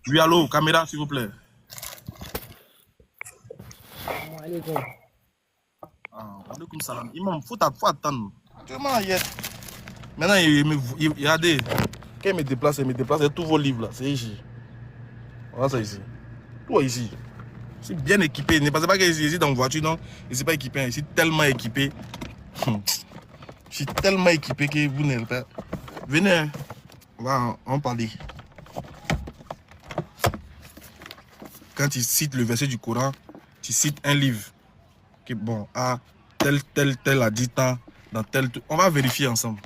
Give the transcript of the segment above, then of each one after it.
Oui, allô, caméra, s'il vous plaît. Ah, alaikum salam. Imam, faut attendre. Comment hier? Maintenant, regardez. Quand il me déplace, tous vos livres là, c'est ici. Voilà, c'est ici. Tout est ici. Je suis bien équipé. Ne pensez pas que je suis dans une voiture, non. Je ne suis pas équipé. Je suis tellement équipé. Je suis tellement équipé que vous n'êtes pas. Venez, hein. On va en parler. Quand tu cites le verset du Coran, tu cites un livre. Que bon, ah, tel a dit tant, dans tel. On va vérifier ensemble.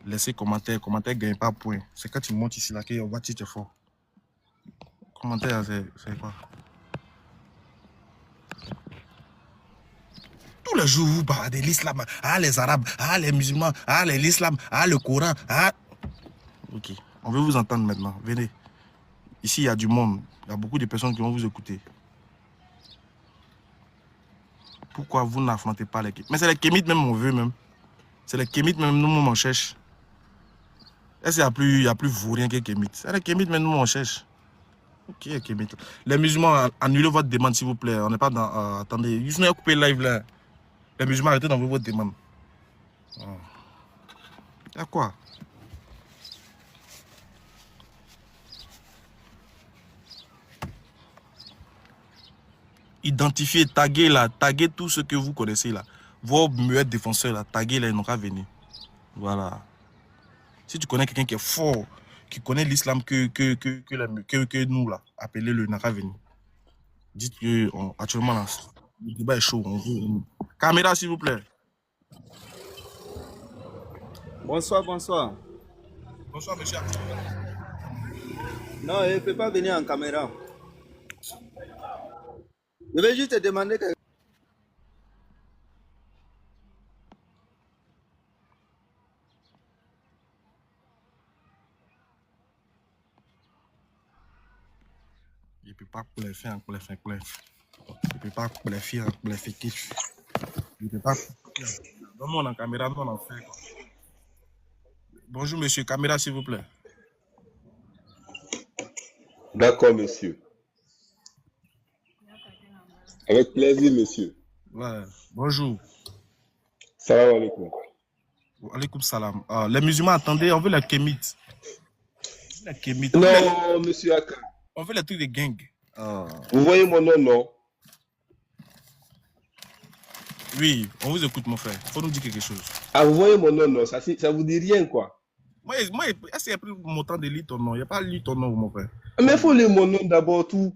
Laissez commentaire. Commentaire gagne pas point. C'est quand tu montes ici là qu'on va tirer fort. Commentaire, c'est quoi? Tous les jours, vous parlez de l'islam. Ah, les arabes. Ah, les musulmans. Ah, l'islam. Ah, le Coran. Ah. Ok. On veut vous entendre maintenant. Venez. Ici, il y a du monde. Il y a beaucoup de personnes qui vont vous écouter. Pourquoi vous n'affrontez pas les kémites? Mais c'est les kémites même, on veut même. C'est les kémites même, nous, on cherche. Est-ce qu'il n'y a plus vaurien que kémites? C'est les kémites même, nous, on cherche. Ok, kémites. Les musulmans, annulez votre demande, s'il vous plaît. On n'est pas dans... attendez, juste nous couper le live là. Les musulmans, arrêtez d'envoyer votre demande. Il y a quoi? Identifiez, taguez là, taguez tout ce que vous connaissez là. Vos muets défenseurs là, taguez là, ils n'ont qu'à venir. Voilà. Si tu connais quelqu'un qui est fort, qui connaît l'islam que nous là, appelez-le, il n'a qu'à venir. Dites que actuellement là, le débat est chaud. Caméra s'il vous plaît. Bonsoir, bonsoir. Bonsoir monsieur. Non, il ne peut pas venir en caméra. Je vais juste te demander quelque chose. Il ne peut pas faire, il ne peut pas faire, il ne peut pas. Donne-moi en caméra, nous on en fait. Bonjour monsieur, caméra s'il vous plaît. D'accord, monsieur. Avec plaisir, monsieur. Ouais. Bonjour. Salam alaikum. Alaikum salam. Les musulmans, attendez, on veut la kémite. La kémite. Non, monsieur Aka. On veut les trucs de gang. Vous voyez mon nom, non? Oui, on vous écoute, mon frère. Faut nous dire quelque chose. Ah, vous voyez mon nom, non? Ça vous dit rien, quoi. Moi est-ce qu'il y a plus mon temps de lire ton nom? Il n'y a pas lu ton nom, mon frère. Mais il faut lire mon nom d'abord, tout.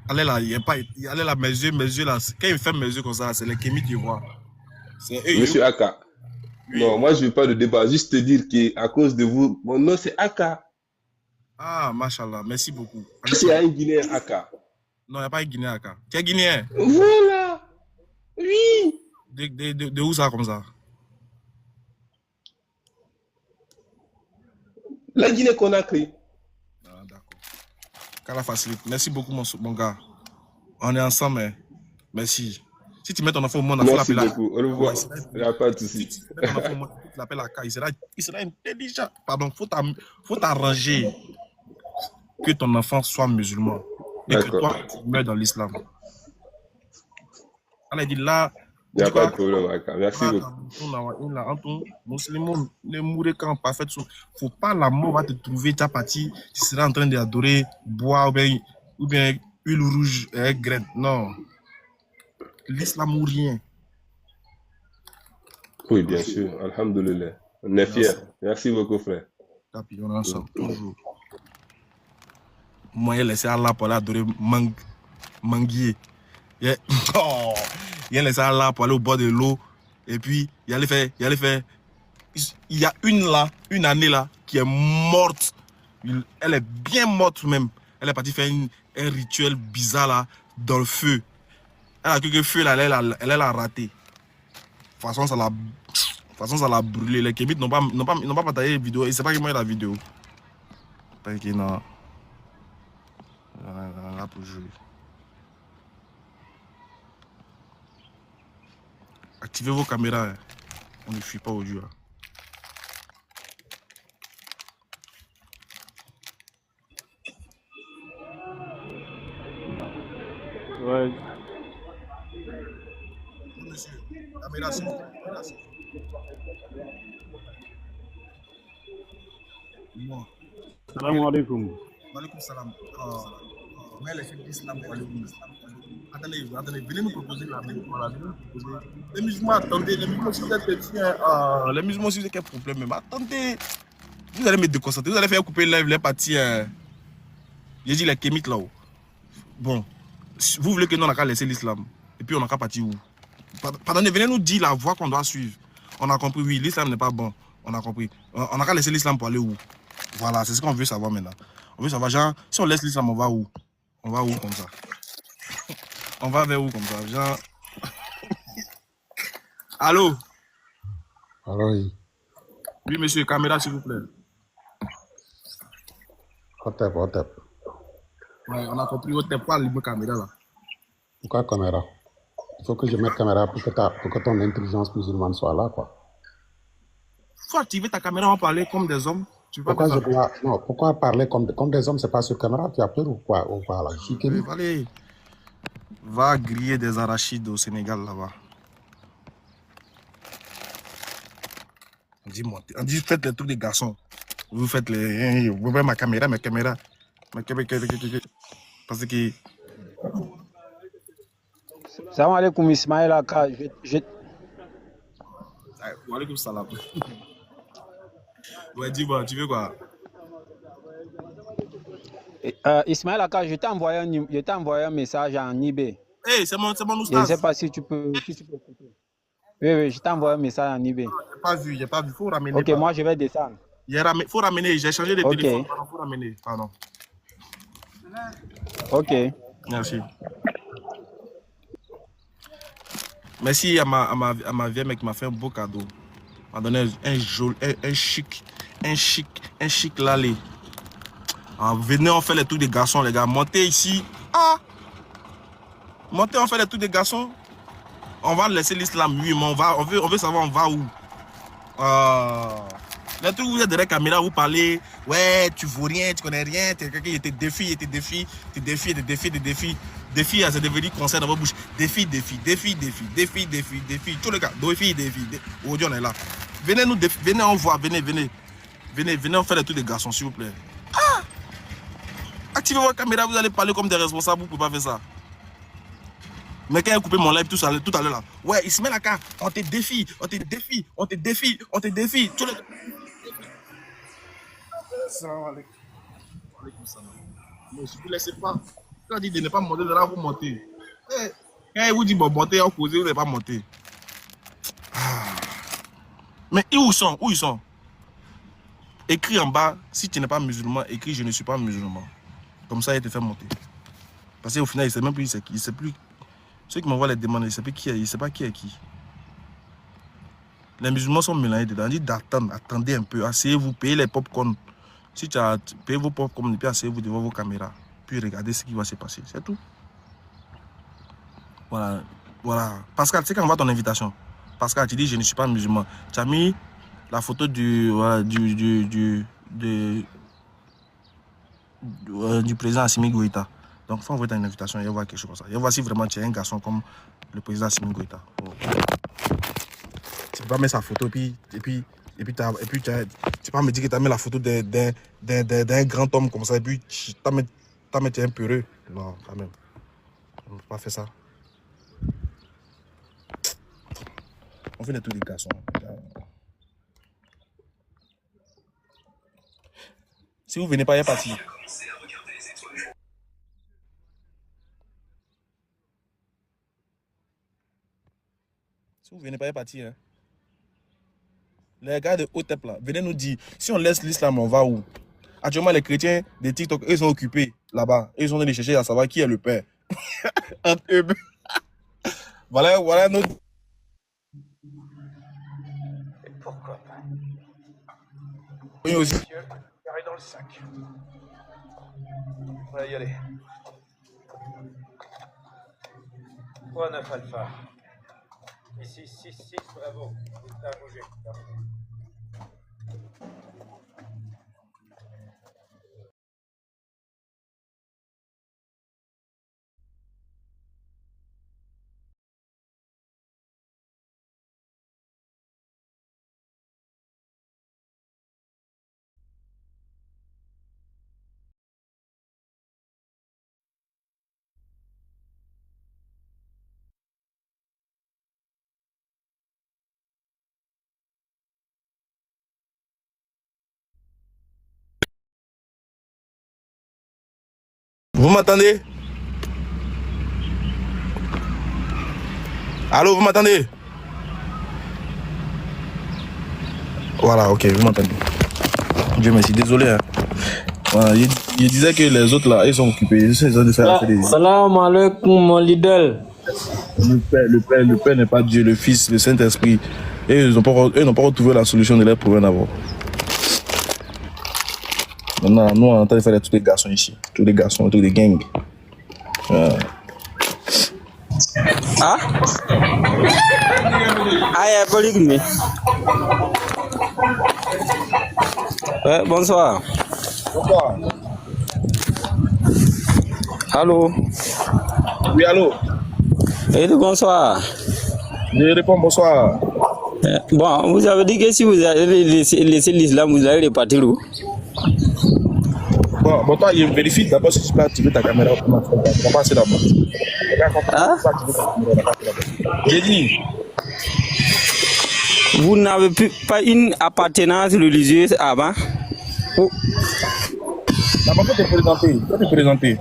Allez là, il n'y a pas. Allez là, mes yeux là. Quand il fait mes yeux comme ça, c'est les kémites qui voient. Monsieur Aka. Oui. Non, moi je ne veux pas de débat. Juste te dire qu'à cause de vous, mon nom c'est Aka. Ah, machallah, merci beaucoup. C'est un Guinéen Aka. Non, il n'y a pas un Guinéen Aka. Tu es Guinéen? Voilà. Oui. De où ça comme ça? La Guinée-Conakry. Ah, d'accord. Qu'Allah facilite. Merci beaucoup, mon gars. On est ensemble, hein. Merci. Si tu mets ton enfant au monde, il faut l'appeler Merci beaucoup. Au revoir. Il n'y a pas de souci. Si tu mets ton enfant au monde, tu l'appelles Aka. Il sera intelligent. Pardon, faut t'arranger que ton enfant soit musulman. Et que toi, tu meurs dans l'islam. Allah dit là. Il n'y a pas de problème, Aka. Merci beaucoup. Faut pas la mort va te trouver, ta partie, tu seras en train d'adorer, boire ou bien huile rouge et graine. Non. L'islam ou rien. Oui, bien sûr. Alhamdulillah. On est fiers. Merci beaucoup, frère. Tapi, on est ensemble, toujours. Moi, il a laissé Allah pour aller adorer manguier. Oh, il a laissé Allah pour aller au bord de l'eau. Et puis, il allait faire. Il y a une année là, qui est morte. Elle est bien morte même. Elle est partie faire un rituel bizarre là, dans le feu. Elle a quelques feux là, elle l'a raté. De toute façon, ça l'a brûlé. Les kémites n'ont pas partagé la vidéo. Ils ne savent pas comment il y a la vidéo. Parce que non. Là pour jouer. activez vos caméras. Hein. On ne fuit pas au Dieu. Hein. Ouais. Monsieur, caméra, s'il vous plaît. Moi. Salam alaikum. Malikum salam. Mais les chefs d'islam pour aller où? Attendez, venez nous proposer la même. Voilà, venez nous proposer. Les musulmans, attendez, les musulmans, si vous êtes les musulmans, si vous avez quel problème, mais attendez. Vous allez me déconcentrer, vous allez faire couper les parties. J'ai dit les kémites là-haut. Bon, vous voulez que nous, on n'a qu'à laisser l'islam. Et puis on n'a qu'à partir où? Pardonnez, venez nous dire la voie qu'on doit suivre. On a compris, oui, l'islam n'est pas bon. On a compris. On n'a qu'à laisser l'islam pour aller où? Voilà, c'est ce qu'on veut savoir maintenant. On veut savoir, genre, si on laisse l'islam, on va où? On va où comme ça? On va vers où comme ça? Genre... Allô? Alors, oui. Oui, monsieur, caméra, s'il vous plaît. Hotep. Ouais, on a compris, on pas libre caméra là. Pourquoi caméra? Il faut que je mette caméra pour que ton intelligence musulmane soit là, quoi. Faut activer ta caméra, on va parler comme des hommes. Tu peux Pourquoi pas pourquoi parler comme des hommes, c'est pas sur caméra? Tu as peur ou quoi? Ou quoi là? Allez, va griller des arachides au Sénégal là-bas. On dit faites les trucs des garçons. Vous faites les... Vous voyez ma caméra. Parce que... Salam alaikum Ismaël Aka. Wa alaikum salam. Ouais, dis-moi, tu veux quoi? Ismaël Aka, je t'ai envoyé un message en IB. Hey, c'est mon Je oustaz. ne sais pas si tu peux écouter. Oui, je t'ai envoyé un message en IB. J'ai pas vu, faut ramener. Ok, moi je vais descendre. Faut ramener, j'ai changé de téléphone. Faut ramener, pardon. Ok. Merci. Merci à ma vieille mec qui m'a fait un beau cadeau. M'a donné un chic lallé. Ah, venez, on fait les trucs des garçons, les gars. Montez ici. Ah! Montez, on fait les trucs des garçons. On va laisser l'islam, oui, mais on veut savoir on va où. Les trucs où vous êtes derrière la caméra, vous parlez, ouais, tu vaux rien, tu connais rien, t'es quelqu'un, il te défie. Défi, c'est devenu concert dans votre bouche. Défi. Tous les gars, défi. Aujourd'hui, on est là. Venez, on voit, venez, on fait les trucs des garçons, s'il vous plaît. Ah! Activez votre caméra, vous allez parler comme des responsables, vous ne pouvez pas faire ça. Mais quand il a coupé mon live tout à l'heure là, ouais, Ismaël Aka, on te défie. Tous les... Salam alaikum. Alaikum salam. Mais si vous ne laissez pas, quand il dit de ne pas monter, de là vous montez. Quand il vous dit bon, montez, on cause, vous n'allez pas monter. Mais où ils sont? Écris en bas, si tu n'es pas musulman, écris je ne suis pas musulman. Comme ça, il te fait monter. Parce qu'au final, il ne sait même plus c'est qui. Il sait plus. Ceux qui m'envoient les demandes, il ne sait plus qui est, il ne sait pas qui est qui. Les musulmans sont mélangés dedans. On dit d'attendre, attendez un peu, asseyez-vous, payez les pop-corn. Si tu as payé vos pop-corn, puis asseyez-vous devant vos caméras. Puis regardez ce qui va se passer. C'est tout. Voilà. Pascal, tu sais quand on voit ton invitation. Pascal, tu dis je ne suis pas musulman. Tu as mis la photo du président Assimi Goïta. Donc, il faut envoyer une invitation et voir quelque chose comme ça. Et voir si vraiment tu es un garçon comme le président Assimi Goïta. Oh. Tu peux pas mettre sa photo et puis tu peux pas me dire que tu as mis la photo d'un grand homme comme ça et puis tu as mis un peureux. Non, quand même. On ne peut pas faire ça. On fait des trucs des garçons. Si vous venez pas, il n'y a pas de... Si vous venez pas, il n'y a pas de... Hein. Les gars de Hotep là, venez nous dire, si on laisse l'islam, on va où? Actuellement, les chrétiens des TikTok, ils sont occupés là-bas. Ils sont allés chercher à savoir qui est le père. Entre eux. Voilà notre... Pourquoi pas? Oui, aussi. Carré dans le sac. On va y aller. 3-9 alpha. Ici, 6, bravo. T'as bougé. Vous m'entendez? Allô, vous m'entendez? Voilà, ok, vous m'entendez. Dieu merci, désolé. Hein. Voilà, il disait que les autres là, ils sont occupés. Ils ont de faire des... Salam alaikum, mon leader. Le Père n'est pas Dieu, le Fils, le Saint-Esprit. Et ils n'ont pas retrouvé la solution de leurs problèmes d'abord. Maintenant, nous, on est en train de faire tous les garçons ici. Tous les garçons, tous les gangs. Ah? Aïe, collègue, mais. Ouais, bonsoir. Bonsoir. Allô? Oui, allô? Et bonsoir. Je réponds bonsoir. Bon, vous avez dit que si vous avez laissé l'islam, vous allez repartir où? Bon, toi, je vérifie d'abord si tu peux activer ta caméra. On va passer d'abord. Hein? J'ai dit. Vous n'avez pas une appartenance religieuse avant? Oh. D'abord, faut te présenter. Faut te présenter.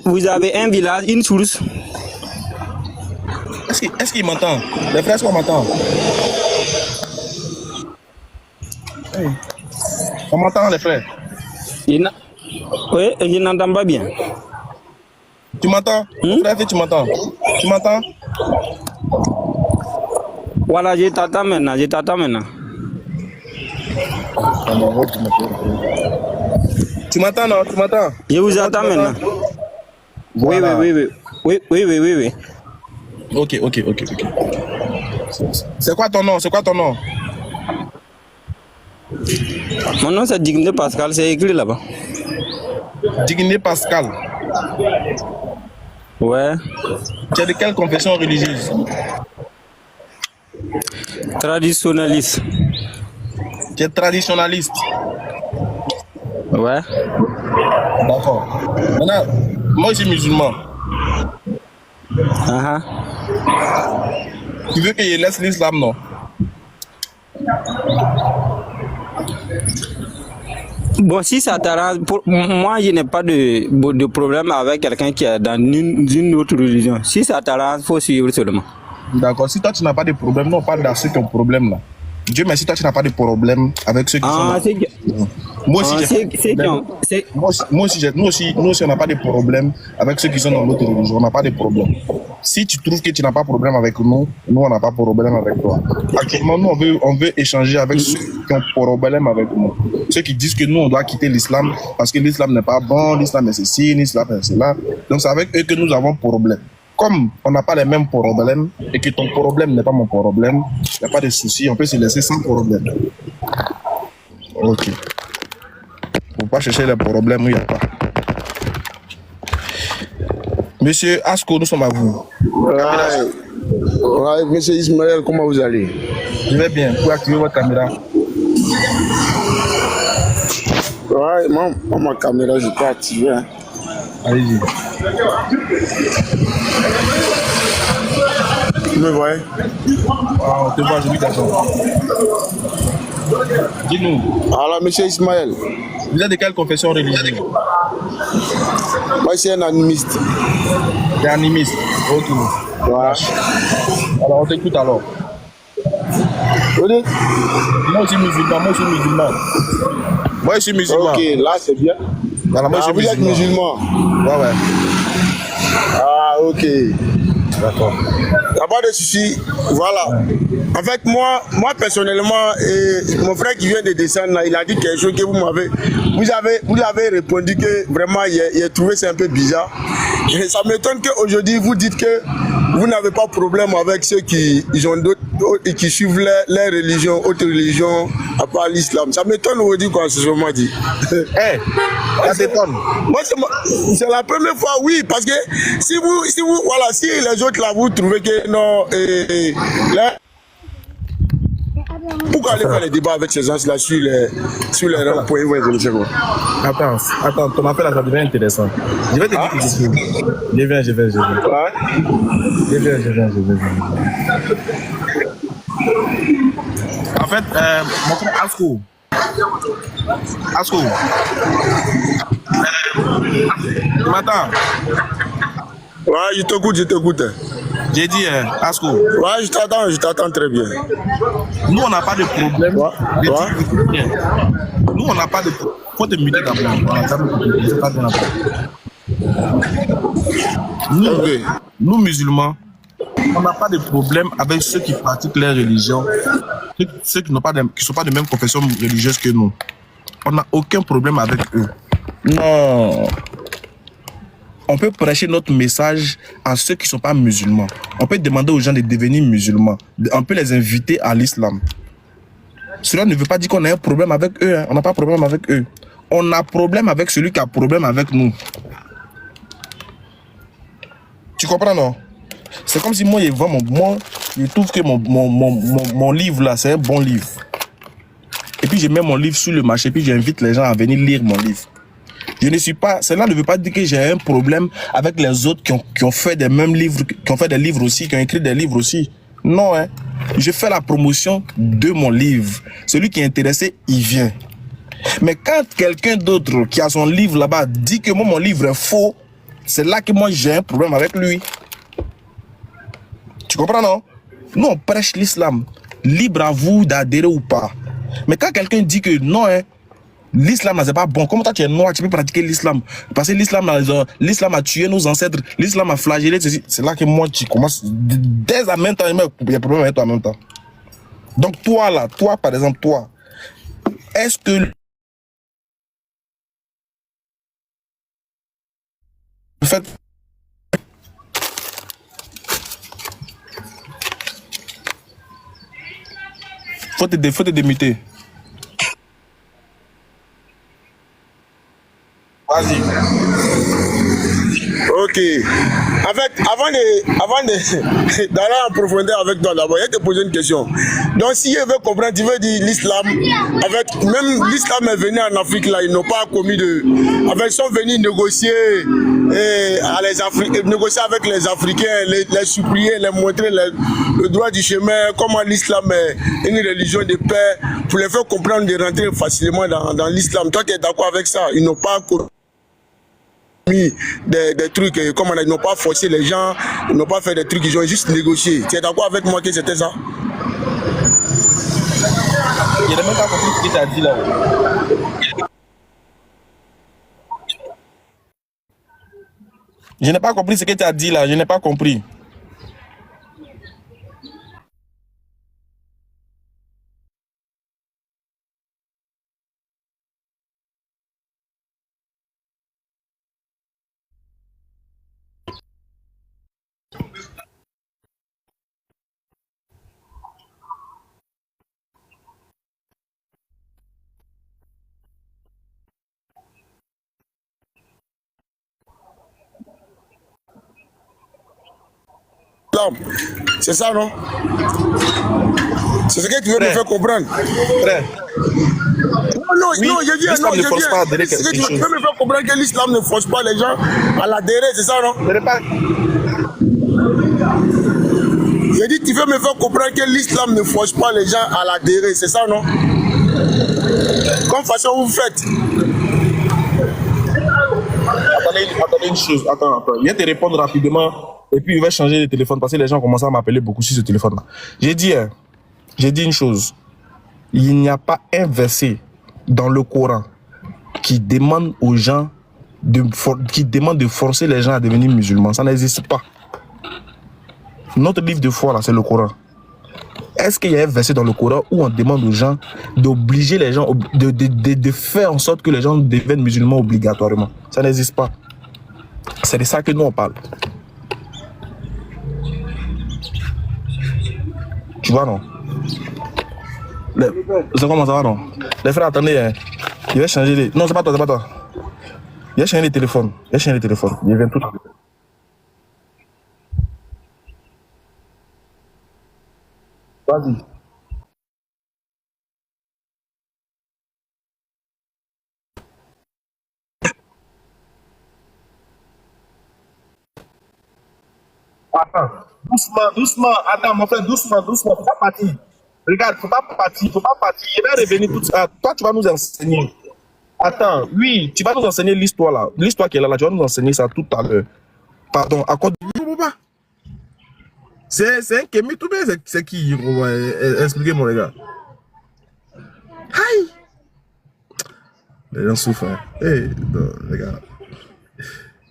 Vous avez un village, une source? Est-ce qu'il m'entend? Les frères, est-ce qu'on m'entend? Hey. On m'entend, les frères? Oui, je n'entends pas bien. Tu m'entends? Frère, tu m'entends? Tu m'entends? Voilà, je t'attends maintenant, Tu m'entends, non? Tu m'entends? Je vous attends maintenant. Voilà. Oui. Ok. C'est quoi ton nom? Mon nom c'est Digne Pascal, c'est écrit là-bas. Digne Pascal. Ouais. Tu es de quelle confession religieuse? Traditionnaliste. Tu es traditionnaliste. Ouais. D'accord. Maintenant, moi je suis musulman. Tu veux que je laisse l'islam, non? Bon, si ça t'arrange, moi je n'ai pas de problème avec quelqu'un qui est dans une autre religion. Si ça t'arrange, il faut suivre seulement. D'accord. Si toi tu n'as pas de problème, non, pas dans ceux qui ont problème là. Dieu merci, toi tu n'as pas de problème avec ceux qui sont là. Moi aussi, on n'a pas de problème avec ceux qui sont dans notre religion. On n'a pas de problème. Si tu trouves que tu n'as pas de problème avec nous, on n'a pas de problème avec toi. Actuellement, nous, on veut échanger avec ceux qui ont problème avec nous. Ceux qui disent que nous, on doit quitter l'islam parce que l'islam n'est pas bon, l'islam est ceci, l'islam est cela. Donc, c'est avec eux que nous avons problème. Comme on n'a pas les mêmes problèmes et que ton problème n'est pas mon problème, il n'y a pas de souci, on peut se laisser sans problème. Ok. Faut pas chercher les problèmes où il n'y a pas. Monsieur Asko, nous sommes à vous. Ouais, monsieur Ismaël, comment vous allez? Je vais bien. Vous pouvez activer votre caméra. Ouais, moi, ma caméra, je peux activer. Hein. Allez-y. Vous me voyez? On te voit, je dis d'accord. Dis-nous. Alors, monsieur Ismaël. Vous êtes de quelle confession religieuse? Moi, je suis un animiste. Tu es animiste? Ok. Ouais. Alors, on t'écoute alors. Vous dites? Moi aussi musulman. Moi, je suis musulman. Ok, là, c'est bien. Voilà, moi, je suis vous êtes musulman? Ouais. Ah, ok. D'accord. Il n'y a pas de souci. Voilà. En fait, moi personnellement, mon frère qui vient de descendre là, il a dit quelque chose que vous avez répondu que vraiment, il a trouvé ça un peu bizarre. Et ça m'étonne qu'aujourd'hui, vous dites que vous n'avez pas de problème avec ceux qui suivent les religions, autres religions, à part l'islam. Ça m'étonne aujourd'hui quand c'est vraiment dit. Ça t'étonne. Moi, c'est la première fois, oui, parce que si les autres là, vous trouvez que non, là, pourquoi aller faire les débats avec ces gens-là sur les ronds-points, je sais quoi. Attends, ton appel là, ça devient intéressant. Je vais te dire que je viens. Je viens. En fait, mon frère Asko, tu m'entends? Ouais, je t'écoute. J'ai dit, Asko. Ouais, je t'attends très bien. Nous, on n'a pas de problème. Nous, on n'a pas de problème. Faut te muter d'abord. Nous, musulmans, on n'a pas de problème avec ceux qui pratiquent leur religion, ceux qui ne sont pas de même confession religieuse que nous. On n'a aucun problème avec eux. Non. On peut prêcher notre message à ceux qui ne sont pas musulmans. On peut demander aux gens de devenir musulmans. On peut les inviter à l'islam. Cela ne veut pas dire qu'on a un problème avec eux. On n'a pas de problème avec eux. On a problème avec celui qui a problème avec nous. Tu comprends, non? C'est comme si moi, je trouve que mon livre là, c'est un bon livre. Et puis je mets mon livre sur le marché, puis j'invite les gens à venir lire mon livre. Je ne suis pas, cela ne veut pas dire que j'ai un problème avec les autres qui ont fait des mêmes livres, qui ont fait des livres aussi, qui ont écrit des livres aussi. Non, hein. Je fais la promotion de mon livre. Celui qui est intéressé, il vient. Mais quand quelqu'un d'autre qui a son livre là-bas dit que moi, mon livre est faux, c'est là que moi, j'ai un problème avec lui. Tu comprends, non? Nous, on prêche l'islam. Libre à vous d'adhérer ou pas. Mais quand quelqu'un dit que non, hein, l'islam, c'est pas bon. Comment toi, tu es noir, tu peux pratiquer l'islam? Parce que l'islam a tué nos ancêtres, l'islam a flagellé, c'est là que moi, tu commences. Dès en même temps, il y a problème avec toi en même temps. Donc, toi, par exemple, est-ce que le fait. Faut te démuter. Vas-y. Ok. En fait, avant d'aller en profondeur avec toi d'abord, je vais te poser une question. Donc, si je veux comprendre, tu veux dire l'islam, même l'islam est venu en Afrique, là, ils n'ont pas commis de. En fait, ils sont venus négocier, négocier avec les Africains, les supplier, les montrer le droit du chemin, comment l'islam est une religion de paix, pour les faire comprendre de rentrer facilement dans l'islam. Toi, tu es d'accord avec ça? Ils n'ont pas commis des trucs, comme ils n'ont pas forcé les gens, ils n'ont pas fait des trucs, ils ont juste négocié. Tu es d'accord avec moi que c'était ça? Il n'a même pas compris ce que tu as dit là. Je n'ai pas compris ce que tu as dit là, je n'ai pas compris. C'est ça, non? C'est ce que tu veux me faire comprendre. Frère. Non, Oui, je viens, l'islam ne force pas à adhérer c'est que quelque tu veux chose. me faire comprendre que l'islam ne force pas les gens à l'adhérer, c'est ça, non? J'ai dit, tu veux me faire comprendre que l'islam ne force pas les gens à l'adhérer, c'est ça, non? Comme façon vous faites. Attendez une chose, attends. Je vais te répondre rapidement et puis je vais changer de téléphone parce que les gens commencent à m'appeler beaucoup sur ce téléphone-là. J'ai dit une chose. Il n'y a pas un verset dans le Coran qui demande aux gens de forcer les gens à devenir musulmans. Ça n'existe pas. Notre livre de foi, là, c'est le Coran. Est-ce qu'il y a un verset dans le Coran où on demande aux gens d'obliger les gens, de faire en sorte que les gens deviennent musulmans obligatoirement? Ça n'existe pas. C'est de ça que nous on parle. Tu vois, non? C'est comment ça va, non? Les frères, attendez, hein. Il va changer les... Non, c'est pas toi, c'est pas toi. Il va changer les téléphones. Il va changer les téléphones. Il vient tout. Vas-y. Attends, doucement, doucement. Attends, mon frère, doucement, doucement. Faut pas partir. Regarde, faut pas partir, faut pas partir. Il va revenir tout ça. Toi, tu vas nous enseigner. Attends, oui, tu vas nous enseigner l'histoire là. L'histoire qui est là, tu vas nous enseigner ça tout à l'heure. Pardon, à quoi? C'est un Kémy tout bien, c'est qui? Expliquez-moi, les gars. Aïe! Les gens souffrent. Hein. Hey, non, les gars.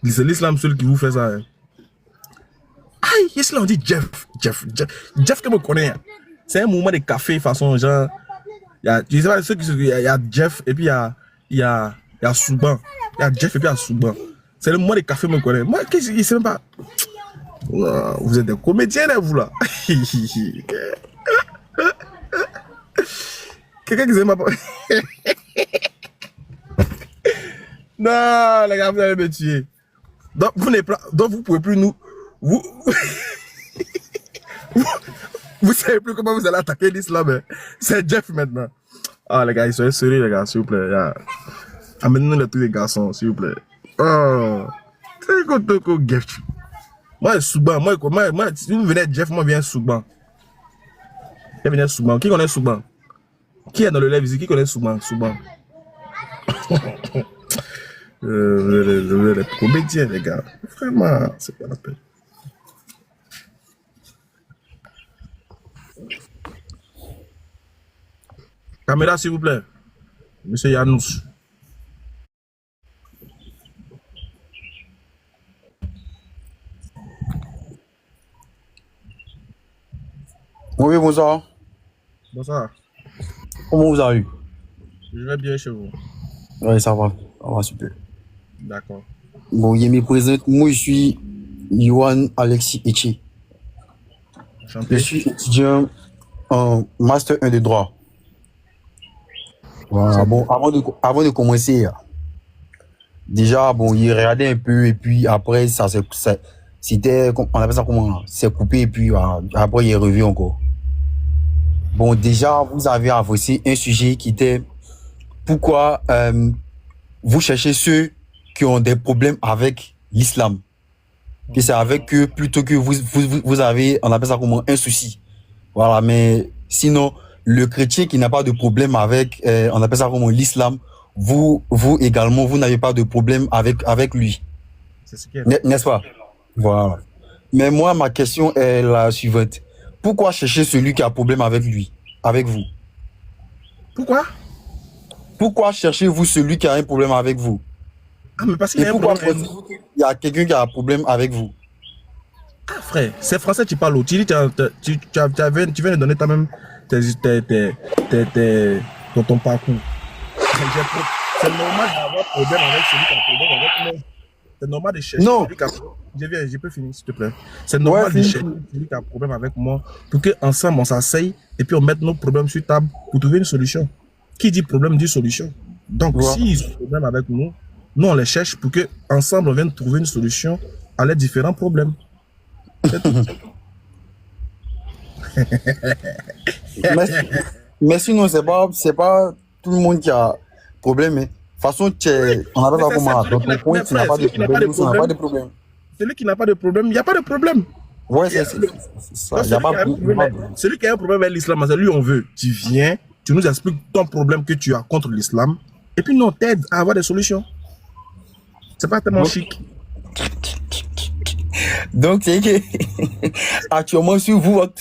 C'est l'islam seul qui vous fait ça. Hein. Aïe, qu'est-ce qu'on dit Jeff que me connaît. Hein. C'est un mouvement de café façon genre. Il y a, je sais pas, il y a Jeff et puis il y a Souban. Il y a Jeff et puis il y a Souban. C'est le mouvement de café me connaît. Moi, qu'est-ce qu'il sait même pas. Vous êtes des comédiens là, vous là. Quelqu'un qui sait pas. Non, les gars, vous allez me tuer. Donc vous pouvez plus nous. Vous savez plus comment vous allez attaquer l'islam. Hein. C'est Jeff maintenant. Ah, les gars, ils sont sérieux, les gars, s'il vous plaît. Yeah. Amenez-nous les trucs des garçons, s'il vous plaît. Oh, c'est quoi Jeff? Moi, Souban, moi, si vous venez Jeff, moi, je viens Souban. Je viens Souban. Qui connaît Souban? Qui est dans le live ici? Qui connaît Souban? Souban. Les comédiens, les gars. Vraiment, c'est pas la peine. Caméra, s'il vous plaît. Monsieur Yanous. Oui, bonsoir. Bonsoir. Comment vous avez eu? Je vais bien chez vous. Oui, ça va super. D'accord. Bon, il me présente. Moi, je suis Yohan Alexis Echi. Je suis étudiant en Master 1 de droit. Voilà. Bon, avant de commencer, déjà, bon, il regardait un peu et puis après, c'était, on appelle ça comment? C'est coupé et puis après, il est revenu encore. Bon, déjà, vous avez avancé un sujet qui était pourquoi vous cherchez ceux qui ont des problèmes avec l'islam. Que c'est avec eux plutôt que vous avez, on appelle ça comment, un souci. Voilà, mais sinon, le chrétien qui n'a pas de problème avec, on appelle ça comment, l'islam, vous également, vous n'avez pas de problème avec lui. C'est ce qui est. N'est-ce pas? Voilà. Mais moi, ma question est la suivante. Pourquoi chercher celui qui a problème avec lui, avec vous? Pourquoi cherchez-vous celui qui a un problème avec vous? Ah, mais parce qu'il y a un problème. Il y a quelqu'un qui a un problème avec vous. Ah, frère, c'est français, tu parles. Tu dis, tu viens de donner toi-même ton parcours. C'est normal d'avoir problème avec celui qui a problème avec moi. C'est normal de chercher celui qui a problème. Je peux finir, s'il te plaît. C'est normal de chercher celui qui a problème avec moi pour qu'ensemble on s'asseye et puis on mette nos problèmes sur table pour trouver une solution. Qui dit problème dit solution. Donc, s'ils ont problème avec nous, nous on les cherche pour qu'ensemble on vienne trouver une solution à leurs différents problèmes. mais sinon, c'est pas tout le monde qui a problème. Mais de toute façon, on n'a pas comment. Dans ton point, tu n'as pas de problème. Celui qui n'a pas de problème, il n'y a pas de problème. Ouais, c'est ça. Celui qui a un problème avec l'islam, c'est lui on veut. Tu viens, tu nous expliques ton problème que tu as contre l'islam, et puis nous on t'aide à avoir des solutions. C'est pas tellement chic. Donc, c'est que actuellement, sur votre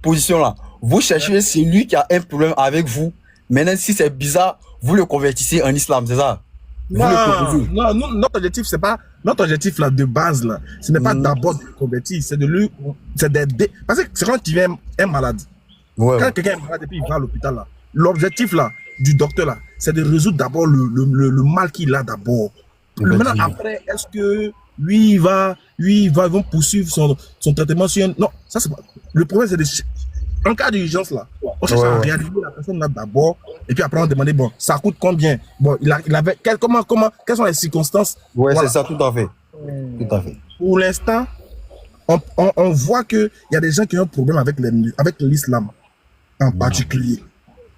position là, vous cherchez celui qui a un problème avec vous. Maintenant, si c'est bizarre, vous le convertissez en islam, c'est ça? Non, notre objectif, c'est pas notre objectif là de base là, ce n'est pas d'abord de le convertir, c'est de lui, c'est d'aider. Parce que c'est quand tu viens un malade. Ouais, Quand ouais. quelqu'un est malade et puis il va à l'hôpital là, l'objectif là du docteur là, c'est de résoudre d'abord le mal qu'il a d'abord. Maintenant après, est-ce que lui ils vont poursuivre son traitement sur un... Non, ça c'est pas... Le problème c'est de... En cas d'urgence là, on cherche à réanimer la personne là d'abord et puis après on demande bon, ça coûte combien? Bon, il avait quelles sont les circonstances? Ouais, Voilà. c'est ça, tout à fait. Tout à fait. Pour l'instant, on voit qu'il y a des gens qui ont un problème avec l'islam en particulier.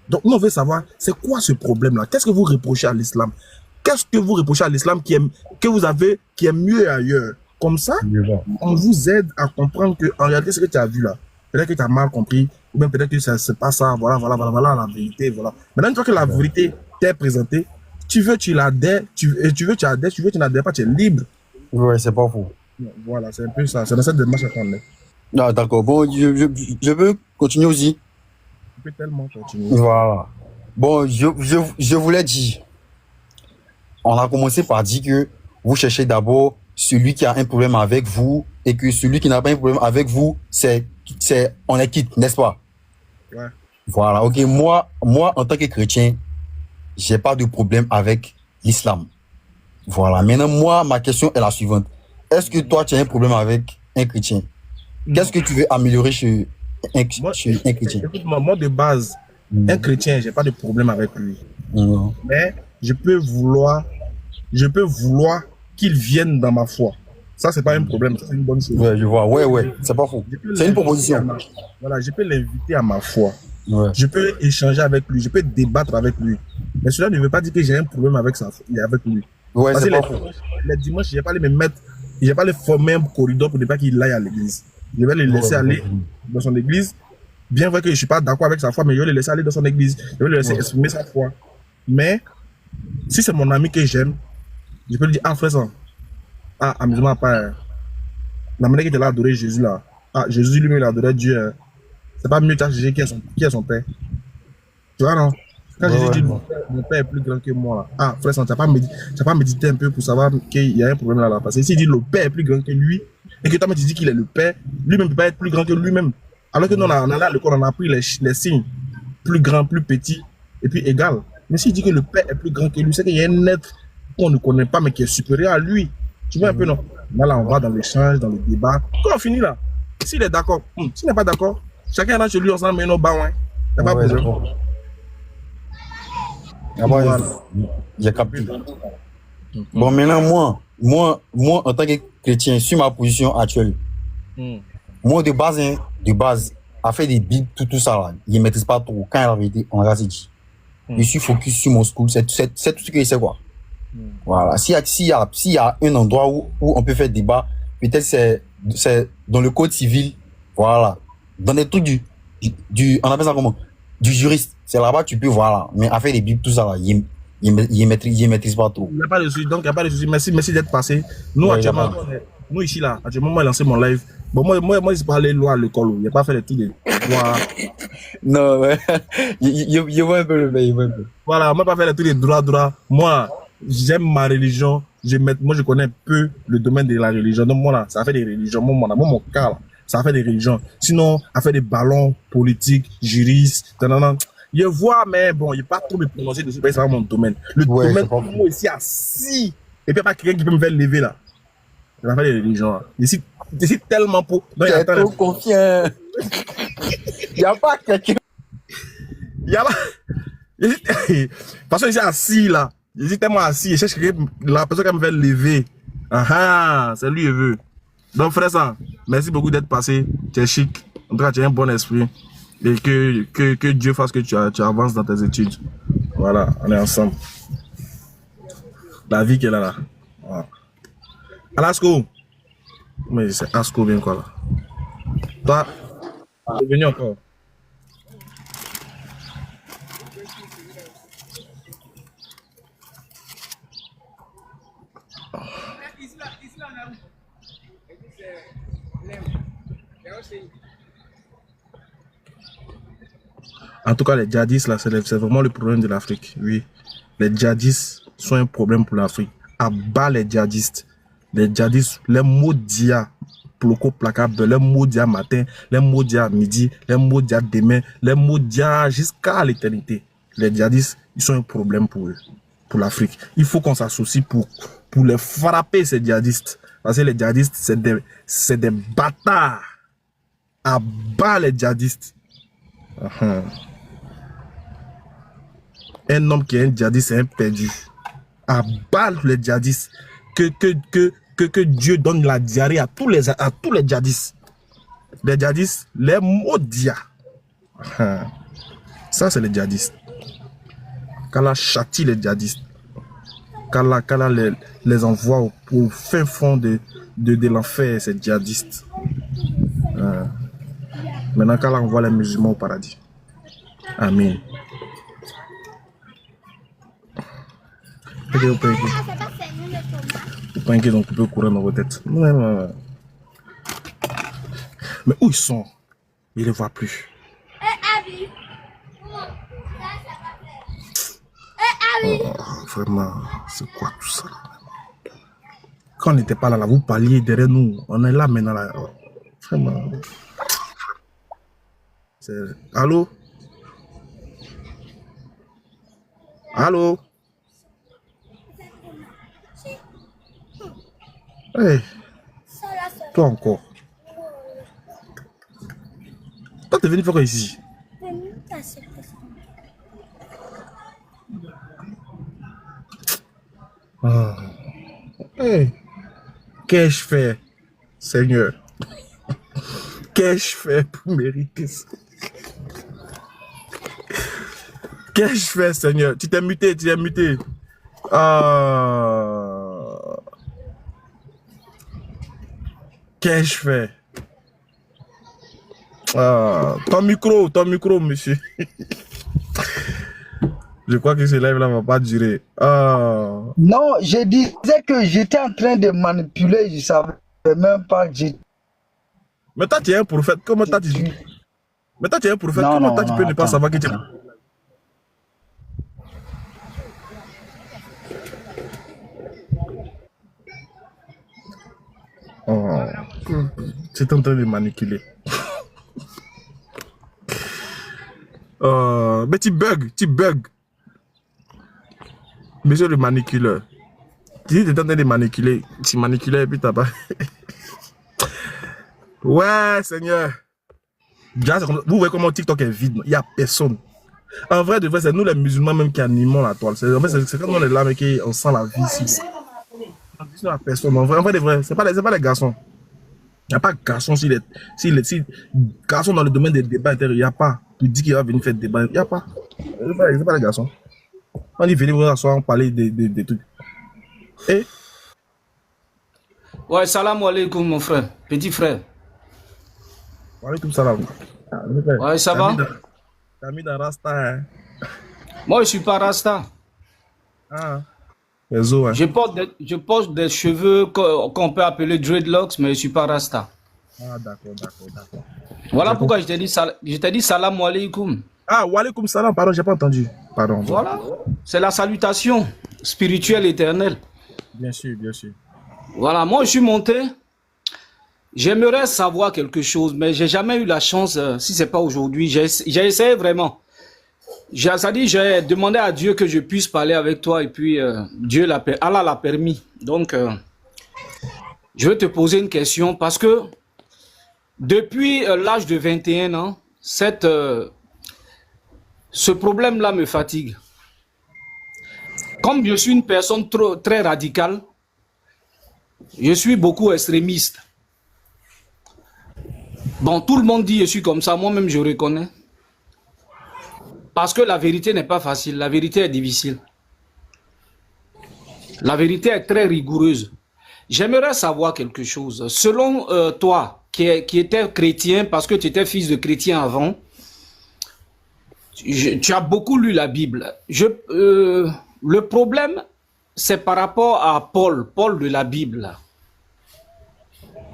Donc, nous, on veut savoir, c'est quoi ce problème-là? Qu'est-ce que vous reprochez à l'islam? Qu'est-ce que vous reprochez à l'islam que vous avez, qui est mieux ailleurs? Comme ça, on vous aide à comprendre que, en réalité, ce que tu as vu là, peut-être que tu as mal compris, ou bien peut-être que c'est pas ça, voilà, la vérité, voilà. Maintenant, une fois que la vérité t'est présentée, tu veux, tu l'adhères, tu n'adhères pas, tu es libre. Ouais, c'est pas faux. Voilà, c'est un peu ça. C'est dans cette démarche qu'on est. Non, d'accord. Bon, je veux continuer aussi. Tu peux tellement continuer. Voilà. Bon, je voulais dire, on a commencé par dire que vous cherchez d'abord celui qui a un problème avec vous et que celui qui n'a pas un problème avec vous, on est quitte, n'est-ce pas? Ouais. Voilà, ok. Moi, en tant que chrétien, j'ai pas de problème avec l'islam. Voilà. Maintenant, moi, ma question est la suivante. Est-ce que toi, tu as un problème avec un chrétien? Qu'est-ce que tu veux améliorer chez un chrétien? Écoute-moi, moi, de base, un chrétien, j'ai pas de problème avec lui. Mais je peux vouloir qu'il vienne dans ma foi. Ça, c'est pas un problème, c'est une bonne chose. Ouais, je vois. Ouais, c'est pas faux. C'est une proposition. Voilà, je peux l'inviter à ma foi. Ouais. Je peux échanger avec lui, je peux débattre avec lui. Mais cela ne veut pas dire que j'ai un problème avec lui. Ouais, Parce c'est que pas faux. les dimanches, je vais pas aller me mettre, je vais pas aller former un corridor pour ne pas qu'il aille à l'église. Je vais le laisser aller dans son église. Bien vrai que je suis pas d'accord avec sa foi, mais je vais le laisser aller dans son église. Je vais le laisser exprimer sa foi. Mais, si c'est mon ami que j'aime, je peux lui dire, ah, frère, ça, ah, amusement, pas, la manière qu'il a adoré Jésus là, ah, Jésus lui-même, il a adoré Dieu, hein. C'est pas mieux de chercher qui est son père. Tu vois, non? Quand Jésus dit, mon père est plus grand que moi, là. Ah, frère, ça, tu n'as pas médité un peu pour savoir qu'il y a un problème là, parce que s'il dit le père est plus grand que lui, et que toi, tu dis qu'il est le père, lui-même ne peut pas être plus grand que lui-même. Alors que nous, on a là, le corps, on a appris les signes, plus grand, plus petit, et puis égal. Mais s'il dit que le père est plus grand que lui, c'est qu'il y a un être qu'on ne connaît pas, mais qui est supérieur à lui. Tu vois un peu, non? Là, on va dans l'échange, dans le débat. Quand on finit là, s'il est d'accord, s'il n'est pas d'accord, chacun rentre chez lui, on s'en met nos bas, hein. Il n'y a pas de problème. Voilà. J'ai capté. Bon, maintenant, moi, en tant que chrétien, sur ma position actuelle, moi, de base, à faire des bibles, tout ça, là, je ne maîtrise pas trop. Quand la vérité, on va se dire. Je suis focus sur mon school, c'est tout ce que je sais, quoi. Voilà. S'il y a un endroit où on peut faire débat, peut-être c'est dans le code civil, voilà. Dans des trucs on appelle ça comment? Du juriste. C'est là-bas tu peux, voilà. Mais à faire des bibles, tout ça, là, il maîtrise pas trop. Il n'y a pas de souci, donc il n'y a pas de souci. Merci d'être passé. Nous, actuellement, nous ici, là, actuellement, moi, j'ai lancé mon live. Bon, moi, je parlais loi à l'école. Il n'y a pas fait des trucs de droit. Non, ouais. Il voit un peu le pays, Voilà, moi, pas fait des trucs de droit. Moi, j'aime ma religion. Moi, je connais peu le domaine de la religion. Donc, moi, là, ça fait des religions. Moi, mon cas, là, ça fait des religions. Sinon, à faire des ballons politiques, juristes, je vois, mais bon, il n'y a pas trop me prononcer dessus, parce que c'est pas mon domaine. Le domaine, moi, ici, assis. Et puis, il n'y a pas quelqu'un qui peut me faire lever, là. Ça fait des religions, là. Ici, tellement pour. Tu es trop confiant. Il n'y a pas quelqu'un. Il n'y a pas. Parce que je suis assis, là. Je suis tellement assis. Je cherche la personne qui me fait lever. Ah, c'est lui, il veut. Donc, frère, ça, merci beaucoup d'être passé. Tu es chic. En tout cas, tu as un bon esprit. Et que Dieu fasse que tu avances dans tes études. Voilà, on est ensemble. La vie qu'elle a là. Voilà. Alasco. Mais c'est Asco bien quoi là. Toi, tu es venu encore. En tout cas, les djihadistes, là, c'est vraiment le problème de l'Afrique. Oui, les djihadistes sont un problème pour l'Afrique. À bas les djihadistes. Les djihadistes, les maudits, bloco placable, les maudits matin, les maudits à midi, les maudits demain, les maudits jusqu'à l'éternité. Les djihadistes, ils sont un problème pour eux, pour l'Afrique. Il faut qu'on s'associe pour les frapper, ces djihadistes. Parce que les djihadistes, c'est des bâtards. À bas les djihadistes. Un homme qui est un djihadiste, c'est un perdu. À bas les djihadistes. Que Dieu donne la diarrhée à tous les djihadistes. Les djihadistes, les maudits. Ça, c'est les djihadistes. Qu'Allah châtie les djihadistes. Qu'Allah les envoie au fin fond de l'enfer, ces djihadistes. Maintenant, qu'Allah envoie les musulmans au paradis. Amen. Vous pensez qu'ils ont coupé le courant dans vos têtes. Non. Mais où ils sont? Je ne les vois plus. Oh, vraiment, c'est quoi tout ça? Quand on n'était pas là, vous parliez derrière nous. On est là maintenant. Là. Vraiment. Allô? Allô? Hey. Toi encore. Toi, t'es venu faire quoi ici? Ah. Hey. Qu'ai-je fait, Seigneur? Qu'ai-je fait pour mériter ça? Qu'ai-je fait, Seigneur? Tu t'es muté, Qu'ai-je fait? Ton micro, monsieur. Je crois que ce live-là ne va pas durer. Non, je disais que j'étais en train de manipuler, je ne savais même pas que j'étais... Mais toi, tu es un prophète. Comment toi, tu es un prophète. Comment toi, tu peux ne pas savoir que tu es... Tu es en train de manipuler. Mais tu bugs. Monsieur le manicureur. Tu dis que tu es en train de manipuler. Tu manipulais et puis t'as pas... Ouais, Seigneur. Vous voyez comment TikTok est vide. Il n'y a personne. En vrai, de vrai, c'est nous les musulmans même qui animons la toile. En fait, c'est quand on est là, mais qu'on sent la vie ici. Il n'y a personne. En vrai, de vrai, ce n'est pas les garçons. Il n'y a pas de garçon. Si garçon dans le domaine des débats intérieurs, il n'y a pas. Tu dis qu'il va venir faire des débats. Il n'y a pas. Ce n'est pas les garçons. On dit venir vous asseoir, on parler des trucs. Et ouais, salam alaikum, mon frère. Petit frère. Walaikum salam. Ouais, ça va? T'as mis dans Rasta, hein? Moi, je ne suis pas Rasta. Ah. Les os, hein? Je porte des cheveux qu'on peut appeler dreadlocks, mais je ne suis pas Rasta. Ah, d'accord. Voilà pourquoi je t'ai dit salam alaikum. Ah, walaikum salam, pardon, j'ai pas entendu. Pardon. Voilà, c'est la salutation spirituelle éternelle. Bien sûr. Voilà, moi je suis monté. J'aimerais savoir quelque chose, mais j'ai jamais eu la chance, si c'est pas aujourd'hui. J'ai essayé vraiment. J'ai demandé à Dieu que je puisse parler avec toi et puis Allah l'a permis. Donc, je vais te poser une question parce que depuis l'âge de 21 ans, ce problème-là me fatigue. Comme je suis une personne très radicale, je suis beaucoup extrémiste. Bon, tout le monde dit je suis comme ça, moi-même je reconnais. Parce que la vérité n'est pas facile, la vérité est difficile. La vérité est très rigoureuse. J'aimerais savoir quelque chose. Selon toi, qui étais chrétien, parce que tu étais fils de chrétien avant, tu as beaucoup lu la Bible. Le problème, c'est par rapport à Paul de la Bible.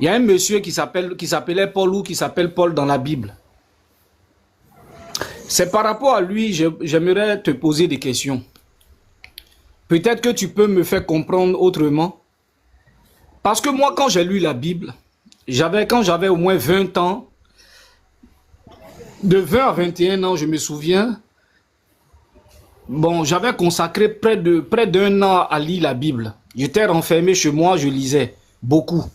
Il y a un monsieur qui s'appelait Paul ou qui s'appelle Paul dans la Bible. C'est par rapport à lui, j'aimerais te poser des questions. Peut-être que tu peux me faire comprendre autrement. Parce que moi, quand j'ai lu la Bible, quand j'avais au moins 20 ans, de 20 à 21 ans, je me souviens, bon, j'avais consacré près d'un an à lire la Bible. J'étais renfermé chez moi, je lisais beaucoup.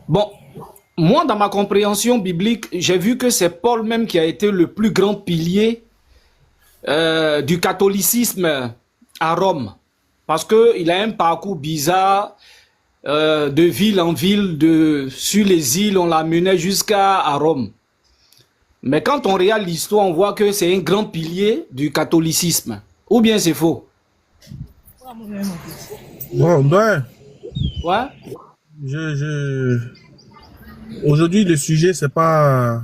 Bon, moi, dans ma compréhension biblique, j'ai vu que c'est Paul même qui a été le plus grand pilier du catholicisme à Rome. Parce qu'il a un parcours bizarre, de ville en ville, sur les îles, on l'a mené jusqu'à Rome. Mais quand on regarde l'histoire, on voit que c'est un grand pilier du catholicisme. Ou bien c'est faux? Bon, ben, Ouais. Aujourd'hui, le sujet, c'est pas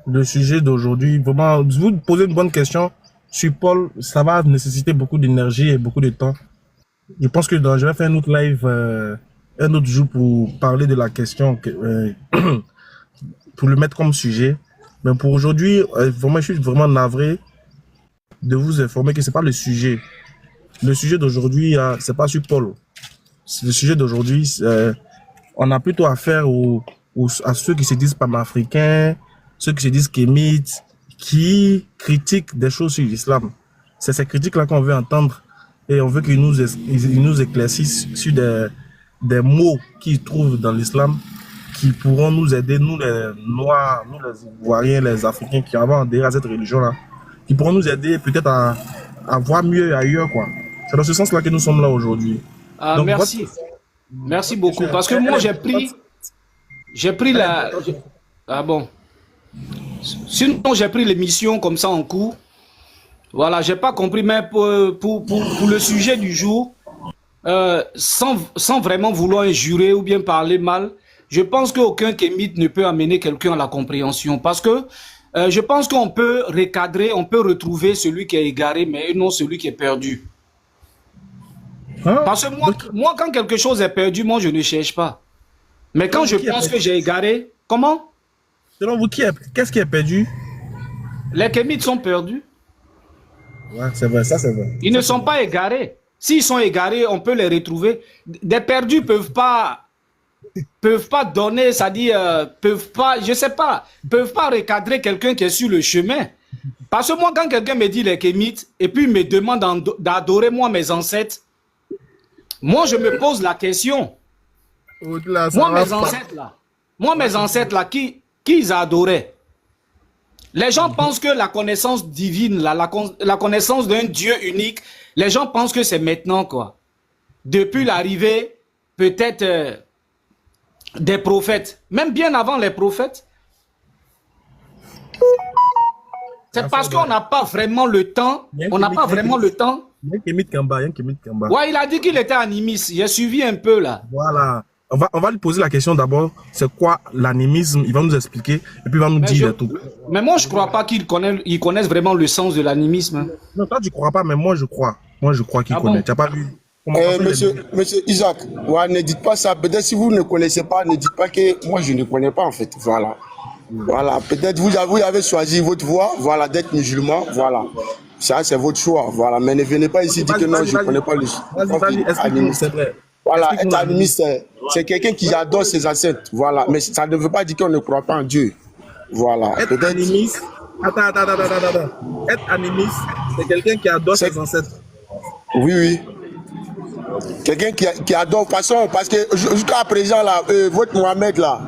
le sujet d'aujourd'hui. Vraiment, vous posez une bonne question sur Paul, ça va nécessiter beaucoup d'énergie et beaucoup de temps. Je pense que je vais faire un autre live un autre jour pour parler de la question, pour le mettre comme sujet. Mais pour aujourd'hui, vraiment, je suis vraiment navré de vous informer que c'est pas le sujet. Le sujet d'aujourd'hui, c'est pas sur Paul. Le sujet d'aujourd'hui, on a plutôt affaire à ceux qui se disent panafricains, ceux qui se disent kémites, qui critiquent des choses sur l'islam. C'est ces critiques-là qu'on veut entendre et on veut qu'ils nous éclaircissent sur des mots qu'ils trouvent dans l'islam qui pourront nous aider, nous les Noirs, nous les Ivoiriens, les Africains qui avons adhéré à cette religion-là, qui pourront nous aider peut-être à voir mieux ailleurs, quoi. C'est dans ce sens-là que nous sommes là aujourd'hui. Ah, merci. Merci beaucoup. Parce que moi, j'ai pris la... Ah bon. Sinon, j'ai pris l'émission comme ça en cours. Voilà, j'ai pas compris, mais pour le sujet du jour, sans vraiment vouloir injurer ou bien parler mal, je pense qu'aucun kémite ne peut amener quelqu'un à la compréhension. Parce que je pense qu'on peut recadrer, on peut retrouver celui qui est égaré, mais non celui qui est perdu. Parce que moi, quand quelque chose est perdu, moi, je ne cherche pas. Mais quand je pense que j'ai égaré, comment? Selon vous, qu'est-ce qui est perdu? Les kémites sont perdus. Ouais, c'est vrai, ça c'est vrai. Ils ne sont pas égarés. S'ils sont égarés, on peut les retrouver. Des perdus peuvent pas donner, c'est-à-dire, peuvent pas recadrer quelqu'un qui est sur le chemin. Parce que moi, quand quelqu'un me dit les kémites, et puis me demande d'adorer moi mes ancêtres, moi je me pose la question. Moi mes ancêtres là, qui ils adoraient? Les gens pensent que la connaissance divine, la connaissance d'un Dieu unique, les gens pensent que c'est maintenant, quoi. Depuis l'arrivée, peut-être, des prophètes. Même bien avant les prophètes. C'est parce qu'on n'a pas vraiment le temps. On n'a pas vraiment le temps. Ouais, il a dit qu'il était animiste. J'ai suivi un peu, là. Voilà. On va lui poser la question d'abord, c'est quoi l'animisme? Il va nous expliquer et puis il va nous dire tout. Mais moi, je ne crois pas qu'ils connaissent vraiment le sens de l'animisme. Non, toi, tu ne crois pas, mais moi, je crois. Moi, je crois qu'il connaît. Tu n'as pas vu? Monsieur Isaac, ouais, ne dites pas ça. Peut-être si vous ne connaissez pas, ne dites pas que moi, je ne connais pas, en fait. Voilà. Voilà. Peut-être vous avez choisi votre voie, voilà, d'être musulman. Voilà. Ça, c'est votre choix. Voilà. Mais ne venez pas ici dire que non, je ne connais pas le c'est vrai. Voilà, être animiste, c'est quelqu'un qui adore ses ancêtres. Voilà, mais ça ne veut pas dire qu'on ne croit pas en Dieu. Voilà. Être animiste, attends. Être animiste, c'est quelqu'un qui adore ses ancêtres. Oui, oui. Quelqu'un qui adore, parce que jusqu'à présent, là, votre Mohamed, là,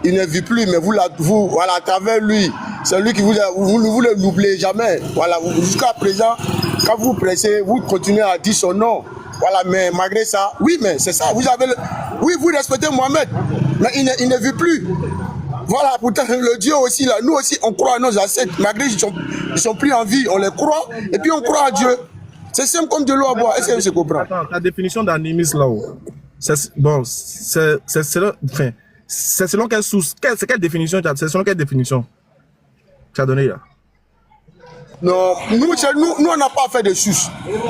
il ne vit plus, mais vous voilà, à travers lui, c'est lui qui vous ne l'oubliez jamais. Voilà, jusqu'à présent, quand vous pressez, vous continuez à dire son nom. Voilà, mais malgré ça, oui, mais c'est ça, oui, vous respectez Mohamed, mais il ne vit plus. Voilà, pourtant, le Dieu aussi, là, nous aussi, on croit à nos ancêtres, malgré qu'ils sont plus en vie, on les croit, et puis on croit à Dieu. C'est simple comme de l'eau à boire, est-ce que vous comprenez? Attends, ta définition d'animisme, là-haut, c'est selon quelle source, c'est quelle définition, c'est selon quelle définition tu as donné, là? Non, nous on n'a pas fait de sus.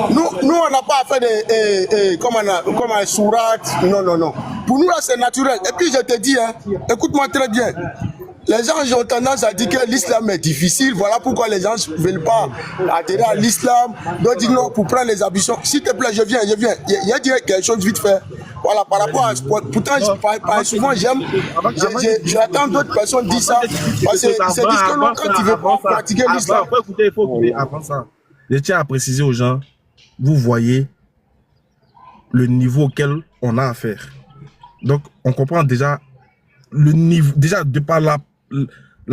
Nous on n'a pas fait de comme un surat. Non. Pour nous là c'est naturel. Et puis je te dis, hein, écoute-moi très bien. Les gens ont tendance à dire que l'islam est difficile. Voilà pourquoi les gens ne veulent pas adhérer à l'islam. D'autres disent non pour prendre les ambitions. S'il te plaît, je viens. Il y a quelque chose vite fait. Voilà, par rapport à... Pourtant, souvent, j'attends d'autres personnes dire ça. Parce qu'ils se disent que non, quand tu veux pas pratiquer l'islam... Écoutez, il faut écouter avant ça. Je tiens à préciser aux gens, vous voyez le niveau auquel on a affaire. Donc, on comprend déjà le niveau. Déjà, de par la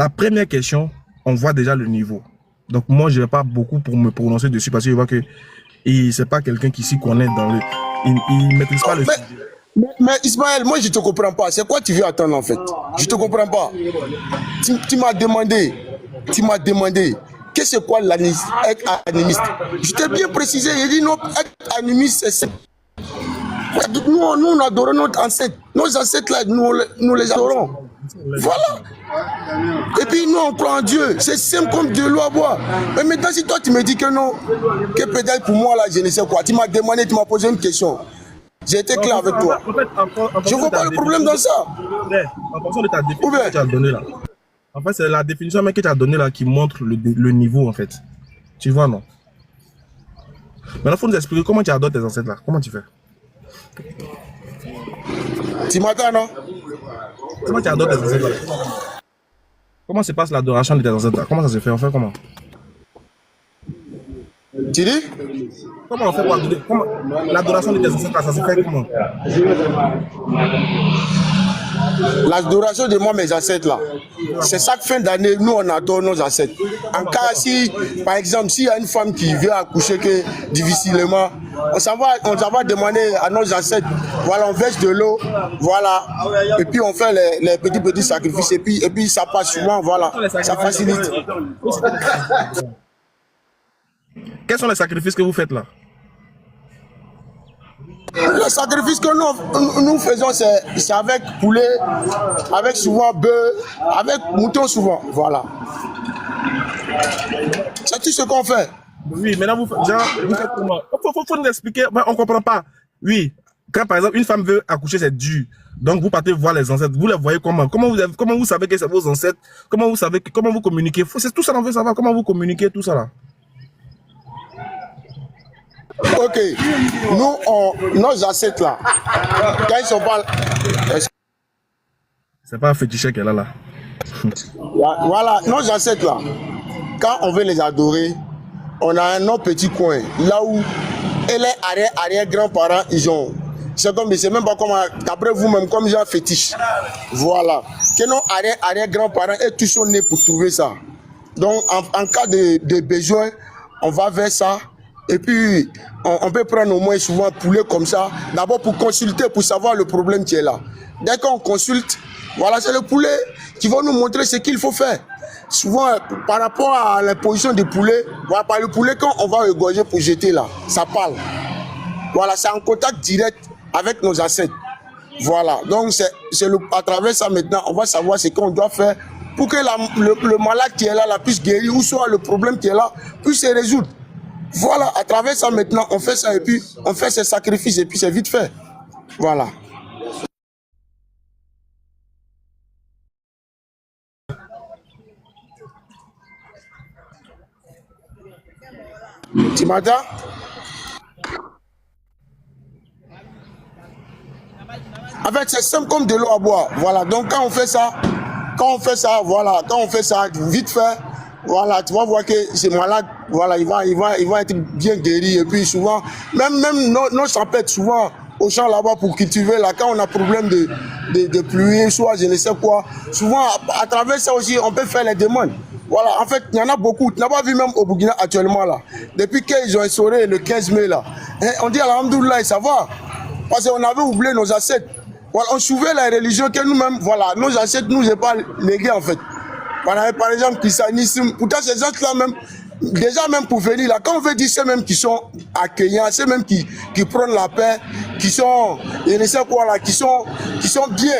première question, on voit déjà le niveau. Donc, moi, je ne vais pas beaucoup pour me prononcer dessus parce que je vois que c'est pas quelqu'un qui s'y connaît dans le... Il ne maîtrise pas le sujet. Mais Ismaël, moi, je ne te comprends pas. C'est quoi tu veux attendre, en fait? Je ne te comprends pas. Tu m'as demandé, qu'est-ce que c'est quoi être animiste? Je t'ai bien précisé, j'ai dit non, être animiste, c'est... Nous, on adore notre ancêtre. Nos ancêtres, là, nous les adorons. Voilà. Et puis, nous, on croit en Dieu. C'est simple comme de l'eau à boire. Mais maintenant, si toi, tu me dis que non, que peut-être pour moi, là, je ne sais quoi, tu m'as demandé, tu m'as posé une question. J'ai été clair avec toi. Je ne vois pas le problème dans ça. En fonction de ta définition que tu as donnée là. En fait, c'est la définition que tu as donnée là qui montre le niveau, en fait. Tu vois, non? Maintenant, il faut nous expliquer comment tu adores tes ancêtres là. Comment tu fais? Tu m'attends, non? Comment tu adores tes ancêtres là? Comment se passe l'adoration de tes ancêtres là? Comment ça se fait? On fait comment? Tu dis? Comment on fait pour adorer? L'adoration de tes ancêtres là, ça se fait comment? L'adoration de moi, mes ancêtres là, c'est chaque fin d'année, nous on adore nos ancêtres. En cas si, par exemple, s'il y a une femme qui vient accoucher que difficilement, on s'en va demander à nos ancêtres, voilà, on verse de l'eau, voilà, et puis on fait les petits sacrifices, et puis ça passe souvent, voilà, ça facilite. Quels sont les sacrifices que vous faites là? Le sacrifice que nous faisons, c'est avec poulet, avec souvent bœuf, avec mouton souvent, voilà. C'est tout ce qu'on fait. Oui, maintenant vous faites comment? Faut nous expliquer, on ne comprend pas. Oui, quand par exemple une femme veut accoucher, c'est dur. Donc vous partez voir les ancêtres, vous les voyez comment? Comment vous savez que c'est vos ancêtres? Comment vous communiquez? C'est tout ça qu'on veut savoir, comment vous communiquez tout ça là? Ok, nos ancêtres là, quand ils sont pas... C'est pas un fétiche qu'elle a là. Voilà, nos ancêtres là, quand on veut les adorer, on a un autre petit coin, là où les arrière-grands-parents, ils ont... C'est comme, c'est même pas comme, d'après vous-même, comme ils ont un fétiche. Voilà. Que nos arrière-grands-parents et tous sont nés pour trouver ça. Donc, en cas de besoin, on va vers ça. Et puis, on peut prendre au moins souvent poulet comme ça, d'abord pour consulter, pour savoir le problème qui est là. Dès qu'on consulte, voilà, c'est le poulet qui va nous montrer ce qu'il faut faire. Souvent, par rapport à la position du poulet, voilà, par le poulet, quand on va égorger pour jeter là, ça parle. Voilà, c'est en contact direct avec nos ancêtres. Voilà, donc à travers ça maintenant, on va savoir ce qu'on doit faire pour que le malade qui est là puisse guérir, ou soit le problème qui est là puisse se résoudre. Voilà, à travers ça maintenant, on fait ça et puis on fait ces sacrifices et puis c'est vite fait. Voilà. Tu m'entends? En fait, c'est simple comme de l'eau à boire. Voilà, donc quand on fait ça, voilà, quand on fait ça vite fait, voilà, tu vas voir que c'est malade, voilà, il va être bien guéri. Et puis souvent, même nos champêtres, souvent au champ là-bas pour cultiver, là, quand on a problème de pluie, soit je ne sais quoi, souvent à travers ça aussi, on peut faire les demandes. Voilà, en fait, il y en a beaucoup. Tu n'as pas vu même au Burkina actuellement là. Depuis qu'ils ont instauré le 15 mai là, on dit alhamdoulilah, ça va. Parce qu'on avait oublié nos ancêtres. Voilà, on suivait la religion que nous-mêmes, voilà, nos ancêtres nous n'ont pas légué en fait. Par exemple, christianisme, pourtant ces gens-là même, déjà même pour venir là, quand on veut dire ceux mêmes qui sont accueillants, ceux mêmes qui prennent la paix, qui sont, je ne sais quoi là, qui sont bien,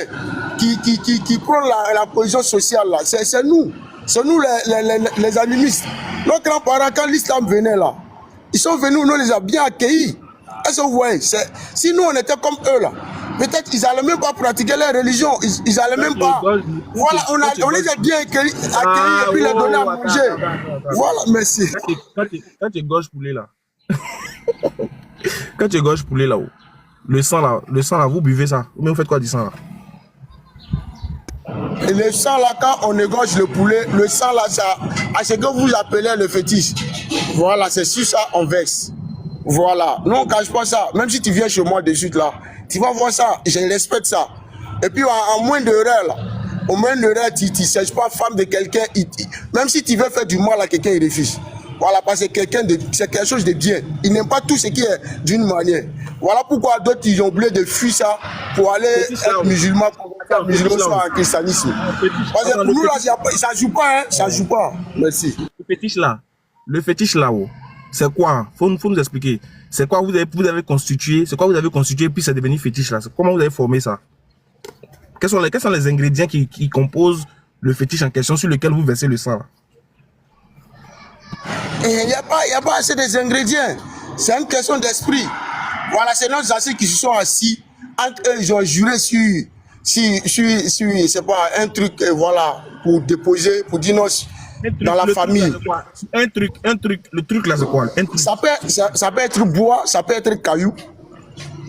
qui prennent la position sociale là, c'est nous les animistes. Nos grands-parents, quand l'islam venait là, ils sont venus, nous les avons bien accueillis. Est-ce que vous voyez, si nous on était comme eux là, peut-être qu'ils n'allaient même pas pratiquer leur religion, ils n'allaient même pas. Voilà, on les a bien accueillis et puis les donner à manger. Voilà, merci. Quand tu égorges poulet là, quand tu égorges poulet là-haut, le sang là, vous buvez ça. Ou bien vous faites quoi du sang là? Et le sang là, quand on égorge le poulet, le sang là, ça, à ce que vous appelez le fétiche. Voilà, c'est sur ça on verse. Voilà, nous on ne cache pas ça. Même si tu viens chez moi de suite là, tu vas voir ça, je respecte ça. Et puis en moins d'heure là, au moins d'heure, tu ne cherches pas femme de quelqu'un, même si tu veux faire du mal à quelqu'un, il refuse. Voilà, parce que c'est quelque chose de bien. Il n'aime pas tout ce qui est d'une manière. Voilà pourquoi d'autres ils ont oublié de fuir ça pour aller être musulman, pour faire musulman en christianisme. Parce que pour nous là, ça ne joue pas, hein, ça ne joue pas. Merci. Le fétiche là, oh, c'est quoi? Faut nous expliquer. C'est quoi vous avez constitué? C'est quoi vous avez constitué puis c'est devenu fétiche là? Comment vous avez formé ça? Quels sont les ingrédients qui composent le fétiche en question sur lequel vous versez le sang là? Il n'y a pas assez d'ingrédients. C'est une question d'esprit. Voilà, c'est nos anciens qui se sont assis. Entre eux, ils ont juré sur c'est pas un truc, voilà, pour déposer, pour dire non, dans la famille. Le truc là, c'est quoi? Ça peut être bois, ça peut être caillou.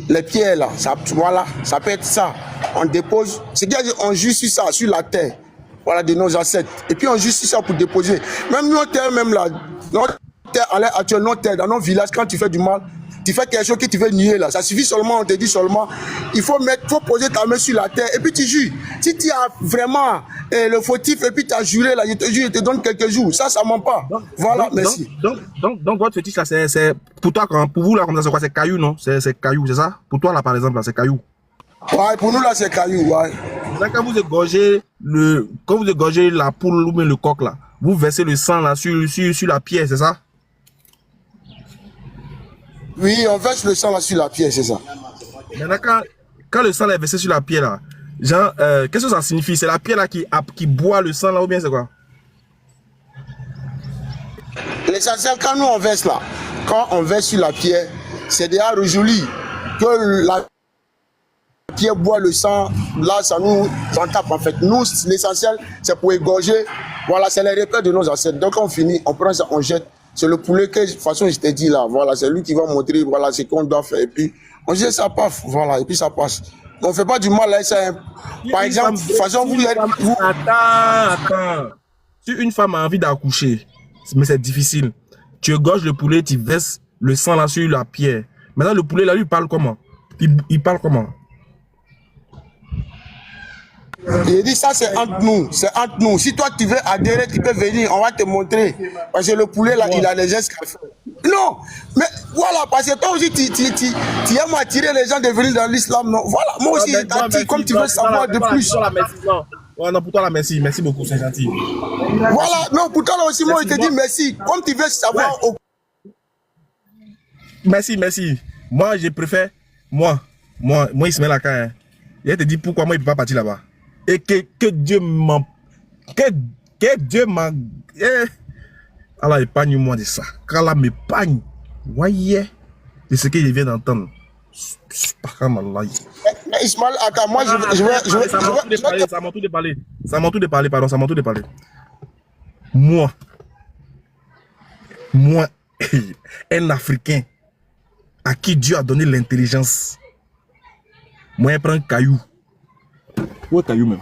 Les pierres là, voilà, ça peut être ça. On dépose, c'est-à-dire on jure sur ça, sur la terre. Voilà, de nos ancêtres. Et puis on juste ça pour déposer. Même nos terres, même là, notre terre, actuellement, notre terre, dans nos villages, quand tu fais du mal, tu fais quelque chose que tu veux nier là. Ça suffit seulement, on te dit seulement, il faut poser ta main sur la terre et puis tu jures. Si tu as vraiment le fautif et puis tu as juré là, je te jure, je te donne quelques jours. Ça ment pas. Voilà, merci. Donc votre fétiche là, c'est pour toi, pour vous là, comme ça, c'est quoi? C'est caillou, non? C'est caillou, c'est ça? Pour toi là, par exemple, là, c'est caillou. Ouais, pour nous là, c'est caillou, ouais. Quand vous égorgez la poule ou bien le coq là, vous versez le sang là sur la pierre, c'est ça? Oui, on verse le sang là sur la pierre, c'est ça. Maintenant, quand le sang est versé sur la pierre là, genre, qu'est-ce que ça signifie? C'est la pierre là qui boit le sang là ou bien c'est quoi? L'essentiel, quand nous on verse là, quand on verse sur la pierre, c'est déjà résolu que la pierre boit le sang, là ça nous en tape en fait. Nous, l'essentiel, c'est pour égorger. Voilà, c'est les repères de nos ancêtres. Donc on finit, on prend ça, on jette. C'est le poulet que, de toute façon, je t'ai dit là, voilà, c'est lui qui va montrer, voilà, ce qu'on doit faire. Et puis, on jette ça, paf, voilà, et puis ça passe. On ne fait pas du mal à ça. Par exemple, de toute façon, vous... Attends. Si une femme a envie d'accoucher, mais c'est difficile, tu égorges le poulet, tu verses le sang là sur la pierre. Maintenant, le poulet là, lui, il parle comment? Il parle comment? Il dit ça c'est entre nous, c'est entre nous. Si toi tu veux adhérer, tu peux venir, on va te montrer. Parce que le poulet là, il a les gestes qu'il fait. Non, mais voilà, parce que toi aussi tu aimes attirer les gens de venir dans l'islam, non? Voilà, moi aussi, comme tu veux savoir de plus. Ouais, non, pour toi là, merci beaucoup, c'est gentil. Voilà, non, pour toi là aussi, moi je te dis merci. Comme tu veux savoir. Merci. Moi, je préfère, moi, Ismaël Aka, hein. Il te dit pourquoi moi il ne peut pas partir là-bas. Et que Dieu m'en... Que Dieu m'en... Allah épargne-moi de ça. Qu'Allah m'épargne. Voyez. C'est ce que je viens d'entendre. Ismaël Aka, moi je vais... Ça m'a tout déparlé. Moi, un Africain à qui Dieu a donné l'intelligence, moi je prends un caillou. Où est caillou même?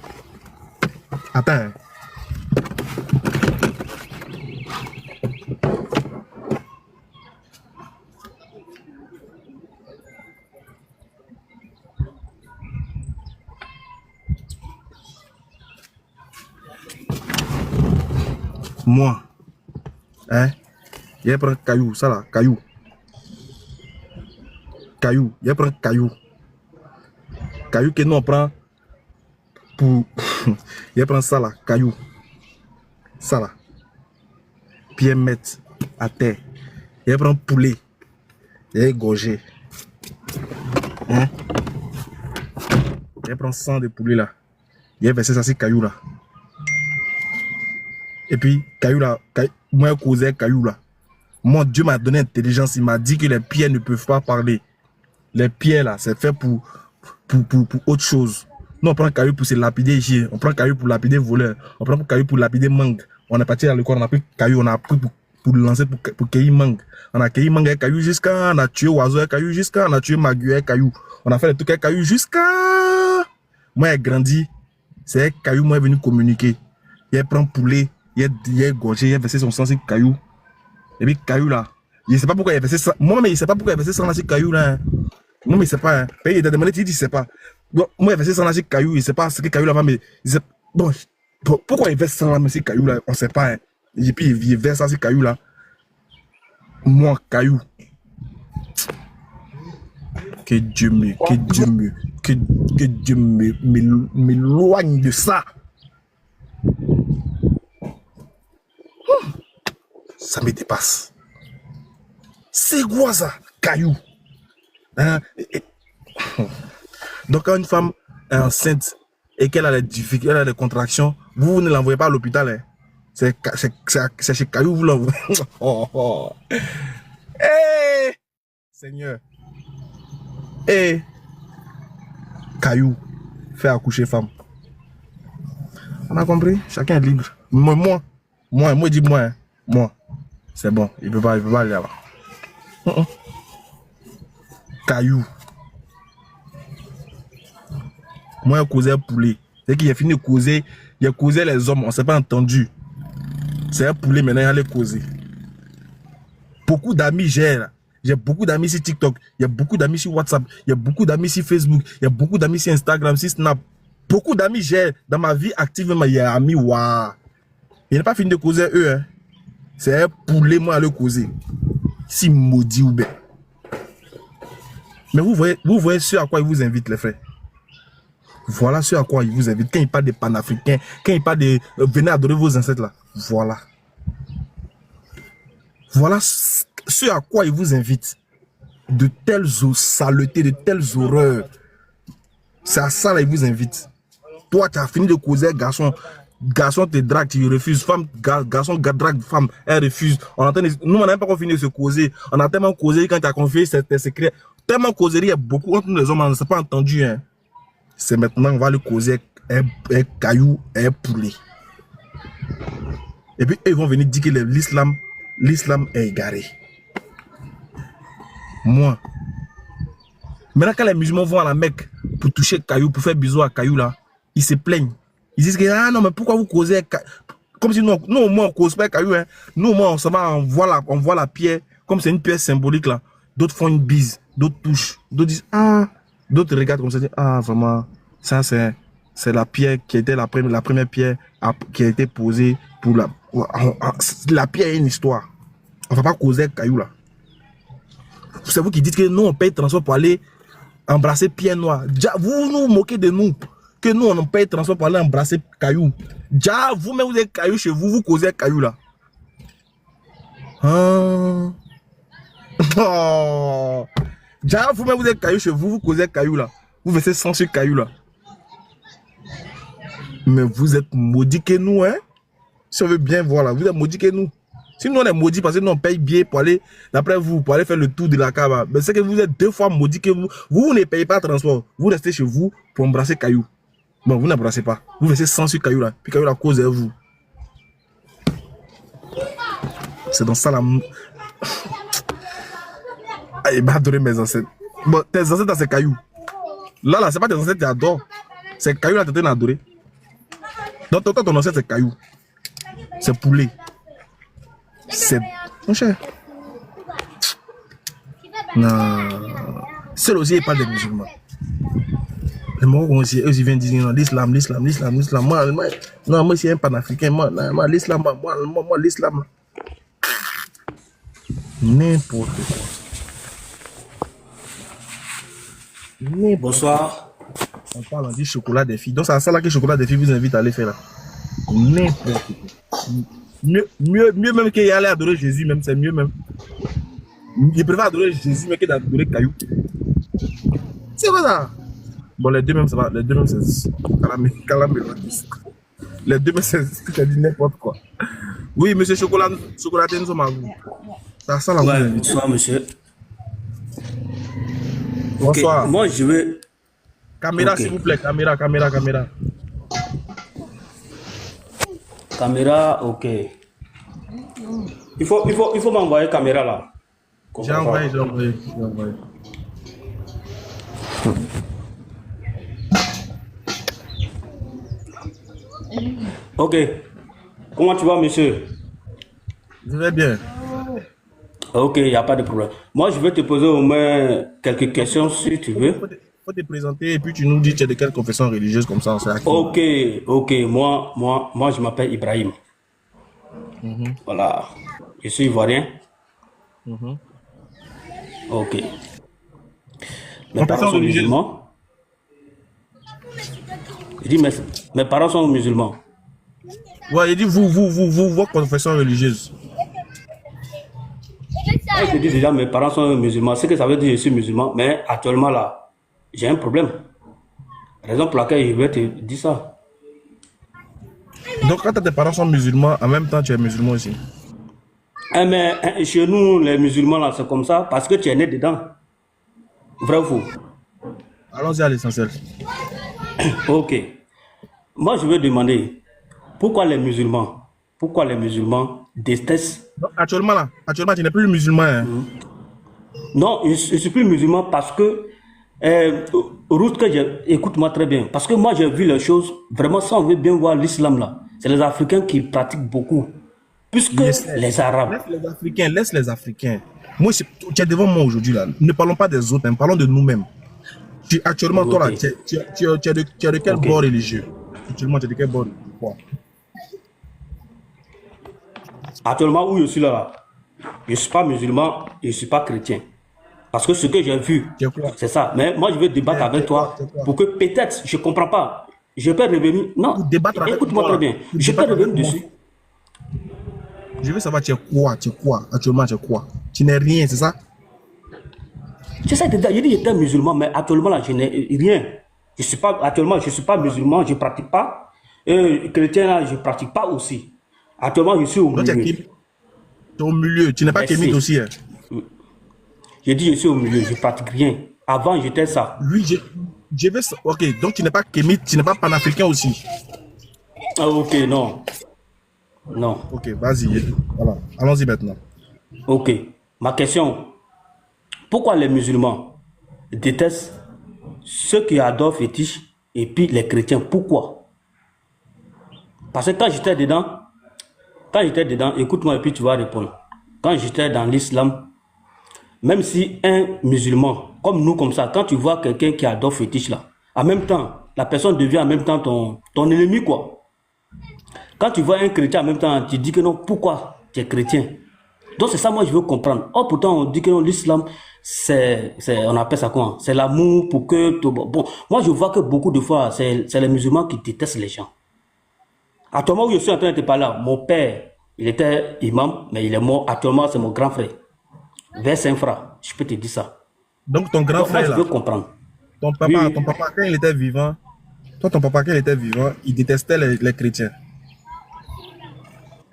Attends. Moi, hein, je prends caillou, ça là, caillou. Je prends caillou. Caillou que nous on prend pour... Je prends ça là, caillou. Ça là. Puis je mets à terre. Je prends poulet. Je égorgé. Hein? Je prends sang de poulet là. Je verse ça sur caillou là. Et puis, caillou là, moi je causais caillou là. Mon Dieu m'a donné intelligence, il m'a dit que les pierres ne peuvent pas parler. Les pierres là, c'est fait pour autre chose. Nous on prend caillou pour se lapider ici, on prend caillou pour lapider voleur, on prend caillou pour lapider mangue. On est parti dans le coin, on a pris caillou, on a pris pour le lancer pour cueillir mangue. On a cueilli mangue et caillou jusqu'à, on a tué oiseau et caillou jusqu'à, on a tué magu et caillou. On a fait le truc et caillou jusqu'à. Moi, j'ai grandi. C'est caillou, moi, est venu communiquer. Il prend poulet, il est gorgé, il a versé son sang sur caillou. Et puis caillou là, il ne sait pas pourquoi il a versé ça. Moi, mais il ne sait pas pourquoi il a versé ça là sur caillou là. Hein. Moi, mais il ne sait pas. Hein. Il a demandé, il dit, il ne sait pas. Bon, moi, il a versé ça là sur caillou, il ne sait pas ce que caillou là-bas, mais il sait... Bon, pourquoi il verse ça là sur caillou là, on ne sait pas. Hein. Et puis il verse ça sur caillou là. Moi, caillou. Que Dieu m'éloigne de ça. Ça me dépasse. C'est quoi ça, caillou? Hein? Donc quand une femme est enceinte et qu'elle a des difficultés, elle a des contractions, vous ne l'envoyez pas à l'hôpital. Hein? C'est chez caillou, vous l'envoyez. Oh. Hey, Seigneur. Et caillou fait accoucher femme. On a compris? Chacun est libre. Moi, dis moi. Hein. Moi. C'est bon. Il peut pas aller là-bas. Caillou. Moi, j'ai causé un poulet. C'est qu'il a fini de causer. Il a causé les hommes. On ne s'est pas entendu. C'est un poulet maintenant, il allait causer. Beaucoup d'amis gèrent. J'ai beaucoup d'amis sur TikTok, il y a beaucoup d'amis sur WhatsApp, il y a beaucoup d'amis sur Facebook, il y a beaucoup d'amis sur Instagram, sur Snap. Beaucoup d'amis j'ai dans ma vie active, il y a amis, waouh. Il n'est pas fini de causer eux. Hein. C'est un poulet, moi, à le causer. Si maudit ou bien. Mais vous voyez ce à quoi il vous invite, les frères. Voilà ce à quoi il vous invite. Quand il parle des panafricains, quand il parle de venez adorer vos ancêtres là. Voilà. Voilà ce à quoi il vous invite. De telles saletés, de telles horreurs. C'est à ça là il vous invite. Toi, tu as fini de causer, garçon. Garçon te drague, tu refuses. Femme, garçon drague, femme, elle refuse. Nous, on n'a pas fini de se causer. On a tellement causé quand tu as confié tes secrets. Tellement causé, il y a beaucoup entre nous les hommes, on ne s'est pas entendu. Hein. C'est maintenant on va le causer un caillou et un poulet. Et puis, eux, ils vont venir dire que l'islam est égaré. Moi. Maintenant, quand les musulmans vont à la Mecque pour toucher caillou, pour faire bisous à caillou là, ils se plaignent. Ils disent que, ah non, mais pourquoi vous causez comme si nous au moins, on ne cause pas caillou. Hein. Nous, au moins, on voit la pierre, comme c'est une pierre symbolique là. D'autres font une bise, d'autres touchent, d'autres disent, ah, d'autres regardent comme ça, disent, ah, vraiment, ça c'est la pierre qui était la première pierre qui a été posée pour la pierre est une histoire. On ne va pas causer caillou là. C'est vous qui dites que nous, on paye transport pour aller embrasser pierre noire. Vous nous moquez de nous. Que nous, on paye transport pour aller embrasser caillou. Déjà, vous-même, vous êtes caillou chez vous, vous causez caillou là. Oh. Déjà, vous-même, vous êtes caillou chez vous, vous causez caillou là. Vous versez sang sur caillou là. Mais vous êtes maudits que nous, hein. Si on veut bien voir là, vous êtes maudits que nous. Si nous on est maudits parce que nous on paye bien pour aller, d'après vous, pour aller faire le tour de la Kaaba, mais c'est que vous êtes deux fois maudits que vous. Vous ne payez pas le transport. Vous restez chez vous pour embrasser caillou. Bon, vous n'embrassez pas. Vous versez sang sur caillou là. Puis caillou la cause est vous. C'est dans ça la. Ah, il m'a adoré mes ancêtres. Bon, tes ancêtres c'est caillou. Là, c'est pas tes ancêtres qui adorent. C'est caillou là que tu as adoré. Donc, ton ancêtre c'est caillou. C'est poulet. C'est. Mon cher. Non. Seul aussi, il parle des musulmans. Les Marocains aussi, eux, ils viennent dire non, l'islam. Moi, je suis un panafricain. Moi, l'islam. Moi, l'islam. N'importe quoi. Bonsoir. On parle du chocolat des filles. Donc, c'est à ça là que le chocolat des filles vous invite à aller faire là. N'importe quoi. Mieux même qu'il y aller adorer Jésus, même, c'est mieux même. Il préfère adorer Jésus, mais que d'adorer caillou. C'est quoi ça? Bon, les deux même, ça va. Les deux même, c'est. Les deux même, c'est dit n'importe quoi. Oui, monsieur Chocolaté, nous sommes à vous. Ça sent la ouais, bonsoir, monsieur. Bonsoir. Okay. Moi, je veux. Caméra, okay. S'il vous plaît. Caméra. Caméra, ok. Il faut m'envoyer caméra là. J'ai envoyé. Ok. Comment tu vas, monsieur? Je vais bien. Ok, il n'y a pas de problème. Moi, je vais te poser au moins quelques questions si tu veux. Faut te présenter et puis tu nous dis tu es de quelle confession religieuse comme ça on sait à qui. Ok. Moi, je m'appelle Ibrahim. Voilà. Je suis ivoirien. Ok. Mes parents sont musulmans. Je dis mes parents sont musulmans. Ouais, il dit vous, votre confession religieuse. Je te dis déjà, mes parents sont musulmans. Ce que ça veut dire, je suis musulman. Mais actuellement, là, j'ai un problème. Raison pour laquelle je vais te dire ça. Donc, quand tes parents sont musulmans, en même temps, tu es musulman aussi. Mais chez nous, les musulmans, là, c'est comme ça parce que tu es né dedans. Vrai ou faux? Allons-y à l'essentiel. Ok. Moi, je veux demander, pourquoi les musulmans détestent... Donc, actuellement, tu n'es plus musulman. Hein? Non, je ne suis plus musulman parce que... écoute-moi très bien. Parce que moi, j'ai vu les choses, vraiment, si on veut bien voir l'islam, là, c'est les Africains qui pratiquent beaucoup. Plus que les Arabes. Laisse les Africains. Moi, tu es devant moi aujourd'hui, là. Ne parlons pas des autres, hein, parlons de nous-mêmes. Actuellement, toi, là, tu es de quel bord religieux? Actuellement, tu es de quel bord religieux? Actuellement, où je suis là, je ne suis pas musulman, je ne suis pas chrétien. Parce que ce que j'ai vu, c'est ça. Mais moi, je veux débattre avec toi pour que peut-être, je ne comprends pas, je peux revenir. Non, écoute-moi très bien. Je peux revenir dessus. Je veux savoir, tu es quoi? Actuellement, tu es quoi? Tu n'es rien, c'est ça? C'est ça, j'ai dit que j'étais musulman, mais actuellement, là, je n'ai rien. Actuellement, je ne suis pas musulman, je ne pratique pas. Et chrétien, là, je ne pratique pas aussi. Actuellement, je suis au milieu. Tu es au milieu, tu n'es pas kémite aussi. Hein? J'ai dit, je suis au milieu, je ne pratique rien. Avant, j'étais ça. Oui, je veux ça. Ok, donc tu n'es pas kémite, tu n'es pas panafricain aussi. Ah, ok, non. Non. Ok, vas-y. Voilà, allons-y maintenant. Ok, ma question. Pourquoi les musulmans détestent ceux qui adorent fétiche et puis les chrétiens? Pourquoi? Parce que quand j'étais dedans, écoute-moi et puis tu vas répondre. Quand j'étais dans l'islam, même si un musulman, comme nous, comme ça, quand tu vois quelqu'un qui adore fétiche là, en même temps, la personne devient en même temps ton ennemi, quoi. Quand tu vois un chrétien en même temps, tu dis que non, pourquoi tu es chrétien? Donc c'est ça, moi je veux comprendre. Oh, pourtant on dit que l'islam, on appelle ça quoi? C'est l'amour pour que... Bon, moi je vois que beaucoup de fois, c'est les musulmans qui détestent les gens. Actuellement où je suis en train de te parler, mon père, il était imam, mais il est mort. Actuellement, c'est mon grand frère. Vers Saint-Fra, je peux te dire ça. Donc ton grand frère, moi, je veux comprendre. Ton papa, quand il était vivant, ton papa, quand il était vivant, il détestait les chrétiens.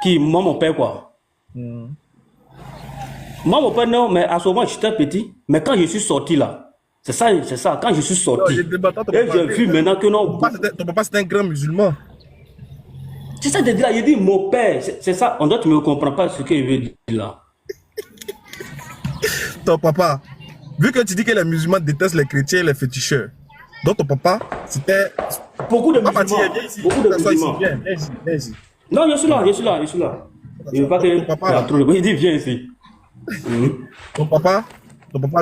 Qui? Moi, mon père, quoi? Moi, mon père, non, mais à ce moment, j'étais petit. Mais quand je suis sorti, là, c'est ça, quand je suis sorti, et j'ai vu maintenant que non... Ton papa, c'était un grand musulman. C'est ça, là, il dit mon père, c'est ça, on doit tu ne comprends pas ce qu'il veut dire, là. Ton papa, vu que tu dis que les musulmans détestent les chrétiens et les féticheurs, donc ton papa, c'était... Beaucoup de musulmans. Viens ici. Non, je suis là. Il veut pas que... Il dit viens ici. Ton papa,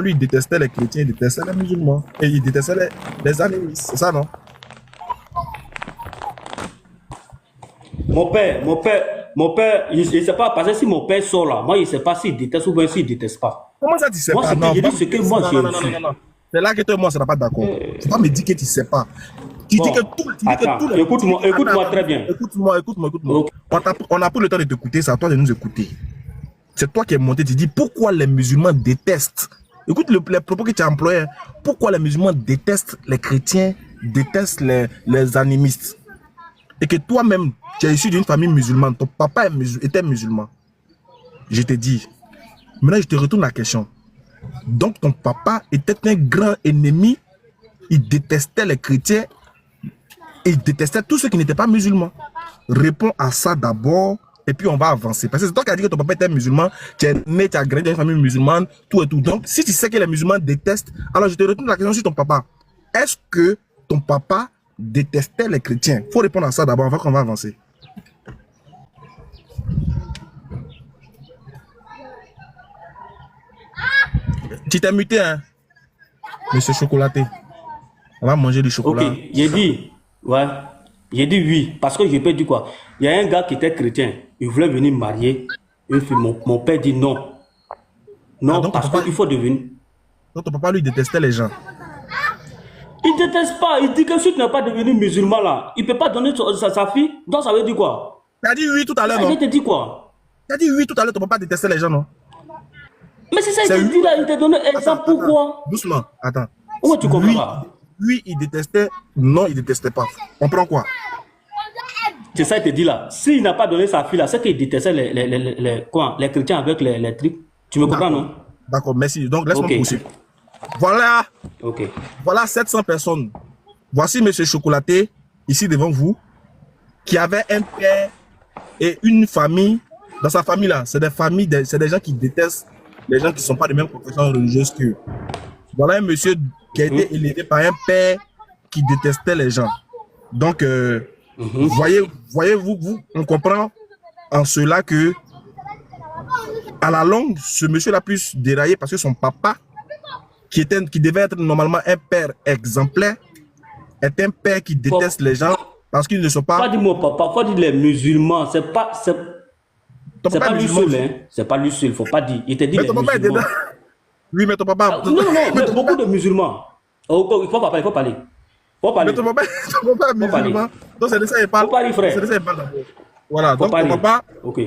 lui, il détestait les chrétiens, il détestait les musulmans. Et il détestait les animistes, c'est ça, non? Mon père, il ne sait pas, parce que si mon père sort là, moi, il ne sait pas s'il déteste ou bien s'il ne déteste pas. Comment ça, tu sais pas? Moi, c'est que moi, j'ai reçu. C'est là que toi et moi, ça n'a pas d'accord. Tu ne peux pas me dire que tu ne sais pas. Tu dis que tout... Écoute-moi très bien. Écoute-moi. Okay. On n'a pas le temps de t'écouter, c'est à toi de nous écouter. C'est toi qui es monté, tu dis pourquoi les musulmans détestent. Écoute les propos que tu as employés. Pourquoi les musulmans détestent les chrétiens, détestent les animistes. Et que toi-même, tu es issu d'une famille musulmane, ton papa était musulman. Je te dis. Maintenant, je te retourne la question. Donc, ton papa était un grand ennemi. Il détestait les chrétiens. Et il détestait tous ceux qui n'étaient pas musulmans. Réponds à ça d'abord et puis on va avancer. Parce que c'est toi qui as dit que ton papa était musulman, tu es né, tu as grandi dans une famille musulmane, tout et tout. Donc, si tu sais que les musulmans détestent, alors je te retourne la question sur ton papa. Est-ce que ton papa détestait les chrétiens? Il faut répondre à ça d'abord avant qu'on va avancer. Tu t'es muté, hein, monsieur Chocolaté. On va manger du chocolat. Ok, j'ai dit, ouais, j'ai dit oui, parce que je peux dire quoi? Il y a un gars qui était chrétien, il voulait venir marier une fille. Mon père dit non. Non, donc parce qu'il faut devenir. Donc ton papa, lui, détestait les gens. Il déteste pas, il dit que si tu n'es pas devenu musulman là, il ne peut pas donner sa fille. Donc ça veut dire quoi? Tu as dit oui tout à l'heure, non? Il te dit quoi? Tu as dit oui tout à l'heure, ton papa détestait les gens, non? Mais c'est ça, il te dit là, il te donne exemple pourquoi? Doucement, attends. Comment tu comprends pas? Lui, il détestait, non, il détestait pas. On prend quoi? C'est ça, il te dit là. S'il n'a pas donné sa fille là, c'est qu'il détestait les chrétiens avec les trucs. Tu me comprends, non? D'accord, merci. Donc, laisse-moi poursuivre. Voilà. Ok. Voilà 700 personnes. Voici monsieur Chocolaté, ici devant vous, qui avait un père et une famille. Dans sa famille là, c'est des familles, c'est des gens qui détestent les gens qui ne sont pas de même confession religieuse qu'eux. Voilà un monsieur qui a été élevé par un père qui détestait les gens. Donc, voyez-vous, on comprend en cela que, à la longue, ce monsieur-là plus déraillé parce que son papa, qui devait être normalement un père exemplaire, est un père qui déteste les gens parce qu'ils ne sont pas... Pas dire mon papa, faut dire les musulmans, c'est pas lui seul, hein. C'est pas lui seul, faut pas dire. Il te dit les musulmans. Oui, mais ton papa... Non, mais beaucoup de musulmans. Il faut parler, il faut parler. Mais ton papa est musulman. Donc c'est de ça qu'il parle. Faut parler, frère. C'est de ça qu'il parle d'abord. Voilà, donc ton papa... Ok.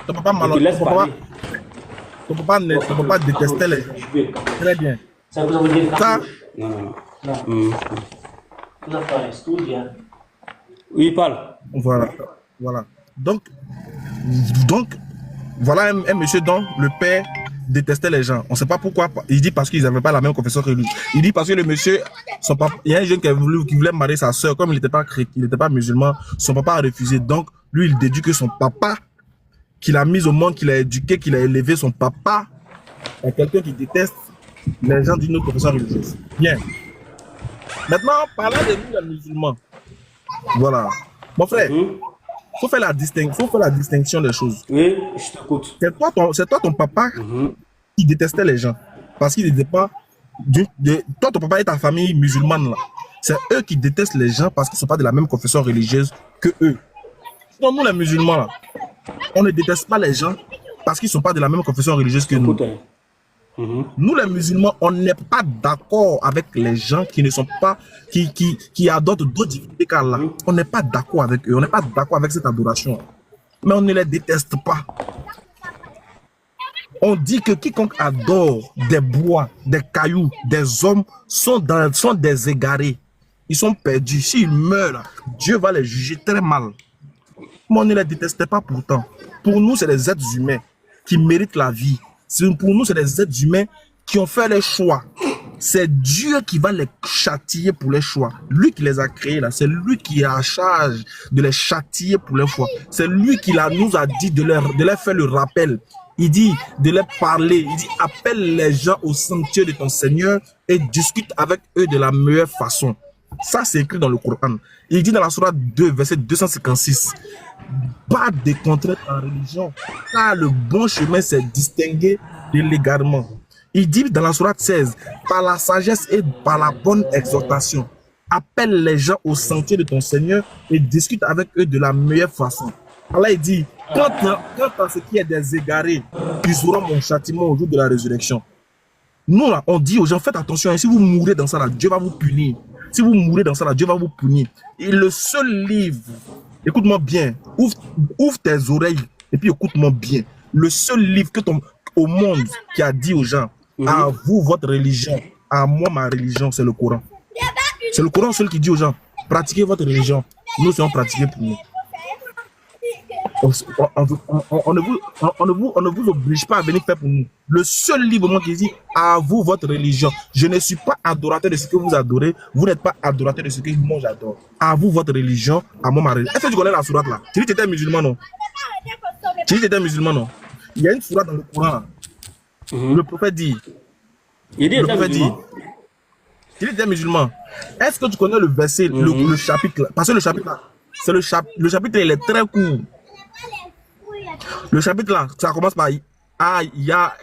Ton papa malheureusement... Ton papa détestait les... Très bien. Ça vous dire ça... Non. Vous avez un studio. Oui, il parle. Voilà. Donc, voilà un monsieur dont le père détestait les gens. On ne sait pas pourquoi. Il dit parce qu'ils n'avaient pas la même confession que lui. Il dit parce que le monsieur, son papa, il y a un jeune qui voulait marier sa soeur. Comme il n'était pas musulman, son papa a refusé. Donc, lui, il déduit que son papa, qu'il a mis au monde, qu'il a éduqué, qu'il a élevé, son papa est quelqu'un qui déteste les gens d'une autre confession religieuse. Bien. Maintenant, parlons de nous, les musulmans. Voilà. Mon frère, faut faire la distinction des choses. Oui, je t'écoute. C'est toi ton papa qui détestait les gens. Parce qu'il n'était pas... Toi, ton papa et ta famille musulmane, là. C'est eux qui détestent les gens parce qu'ils ne sont pas de la même confession religieuse que eux. Donc, nous, les musulmans, là, on ne déteste pas les gens parce qu'ils ne sont pas de la même confession religieuse que nous. Nous, les musulmans, on n'est pas d'accord avec les gens qui ne sont pas, qui adoptent d'autres divinités qu'Allah. On n'est pas d'accord avec eux, on n'est pas d'accord avec cette adoration. Mais on ne les déteste pas. On dit que quiconque adore des bois, des cailloux, des hommes sont des égarés. Ils sont perdus. S'ils meurent, Dieu va les juger très mal. Mais on ne les déteste pas pourtant. Pour nous, c'est des êtres humains qui méritent la vie. Pour nous, c'est des êtres humains qui ont fait les choix. C'est Dieu qui va les châtier pour les choix. Lui qui les a créés là, c'est lui qui est en charge de les châtier pour les choix. C'est lui qui nous a dit de leur faire le rappel. Il dit de leur parler. Il dit appelle les gens au sanctuaire de ton Seigneur et discute avec eux de la meilleure façon. Ça, c'est écrit dans le Coran. Il dit dans la sourate 2, verset 256. Pas de contrainte en religion, car le bon chemin c'est distingué de l'égarement. Il dit dans la sourate 16, par la sagesse et par la bonne exhortation, appelle les gens au sentier de ton Seigneur et discute avec eux de la meilleure façon. Allah il dit, quant à ce qui est des égarés, ils auront mon châtiment au jour de la résurrection. Nous là, on dit aux gens, faites attention, hein, si vous mourrez dans ça là, Dieu va vous punir. Si vous mourrez dans ça là, Dieu va vous punir. Et le seul livre, écoute-moi bien, ouvre tes oreilles et puis écoute-moi bien. Le seul livre au monde qui a dit aux gens, à vous votre religion, à moi ma religion, c'est le Coran. C'est le Coran seul qui dit aux gens, pratiquez votre religion. Nous serons pratiqués pour nous. On ne vous oblige pas à venir faire pour nous. Le seul livre au monde qui dit à vous votre religion. Je ne suis pas adorateur de ce que vous adorez. Vous n'êtes pas adorateur de ce que moi j'adore. À vous votre religion, à moi ma religion. Est-ce que tu connais la sourate là? Tu dis que tu étais musulman, non? Si j'étais musulman, non. Il y a une sourate dans le Coran. Le prophèt dit. Le prophèt dit. S'il était musulman, est-ce que tu connais le verset, le chapitre là? Parce que le chapitre là, c'est le chapitre, il est très court. Le chapitre là, ça commence par Ya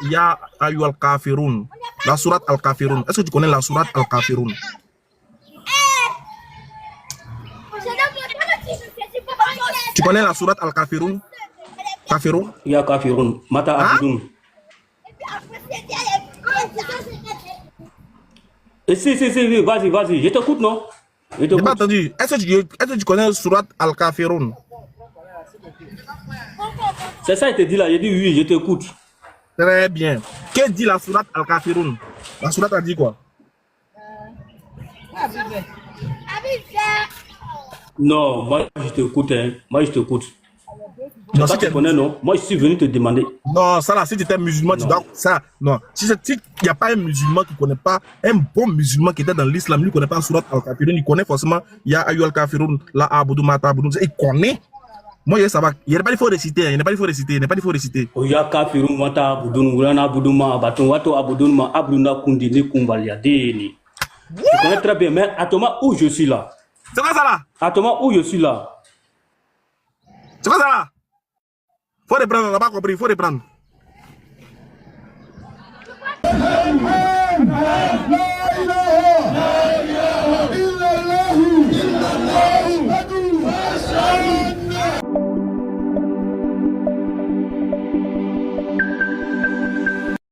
Ayu al-Kafirun. La sourate al-Kafirun. Est-ce que tu connais la sourate al-Kafirun? Tu connais la sourate al-Kafirun? Kafirun? Ya Kafirun. Mata Abidun. Si, vas-y, je t'écoute, non? Je n'ai pas entendu. Est-ce que tu connais la sourate al-Kafirun? C'est ça, il te dit là, il dit oui, je t'écoute. Très bien. Que dit la sourate al-Kafirun? La sourate a dit quoi? Non, moi je t'écoute, hein. Moi je t'écoute. Non, si tu connais, non? Moi je suis venu te demander. Non, ça là, si tu étais musulman, tu dois. Ça, non. Si il n'y a pas un musulman qui ne connaît pas, un bon musulman qui était dans l'islam, lui ne connaît pas la sourate al-Kafirun, il connaît forcément Ya Ayu al-Kafirun, La Abudu Mata Abudu. Il connaît. Moi, ça va. Il n'y a pas il faut réciter. Il n'y a pas il faut réciter. Il n'y a pas il faut réciter. Ya Kafirun Mata Abudun, Urana Abuduma, Baton Wato Abudunma, Abruna Kundini Kumbaliadeni. Je connais très bien, mais attends-moi où je suis là. C'est quoi ça là? Attends-moi où je suis là. C'est quoi ça là? Faut reprendre, on n'a pas compris, faut reprendre.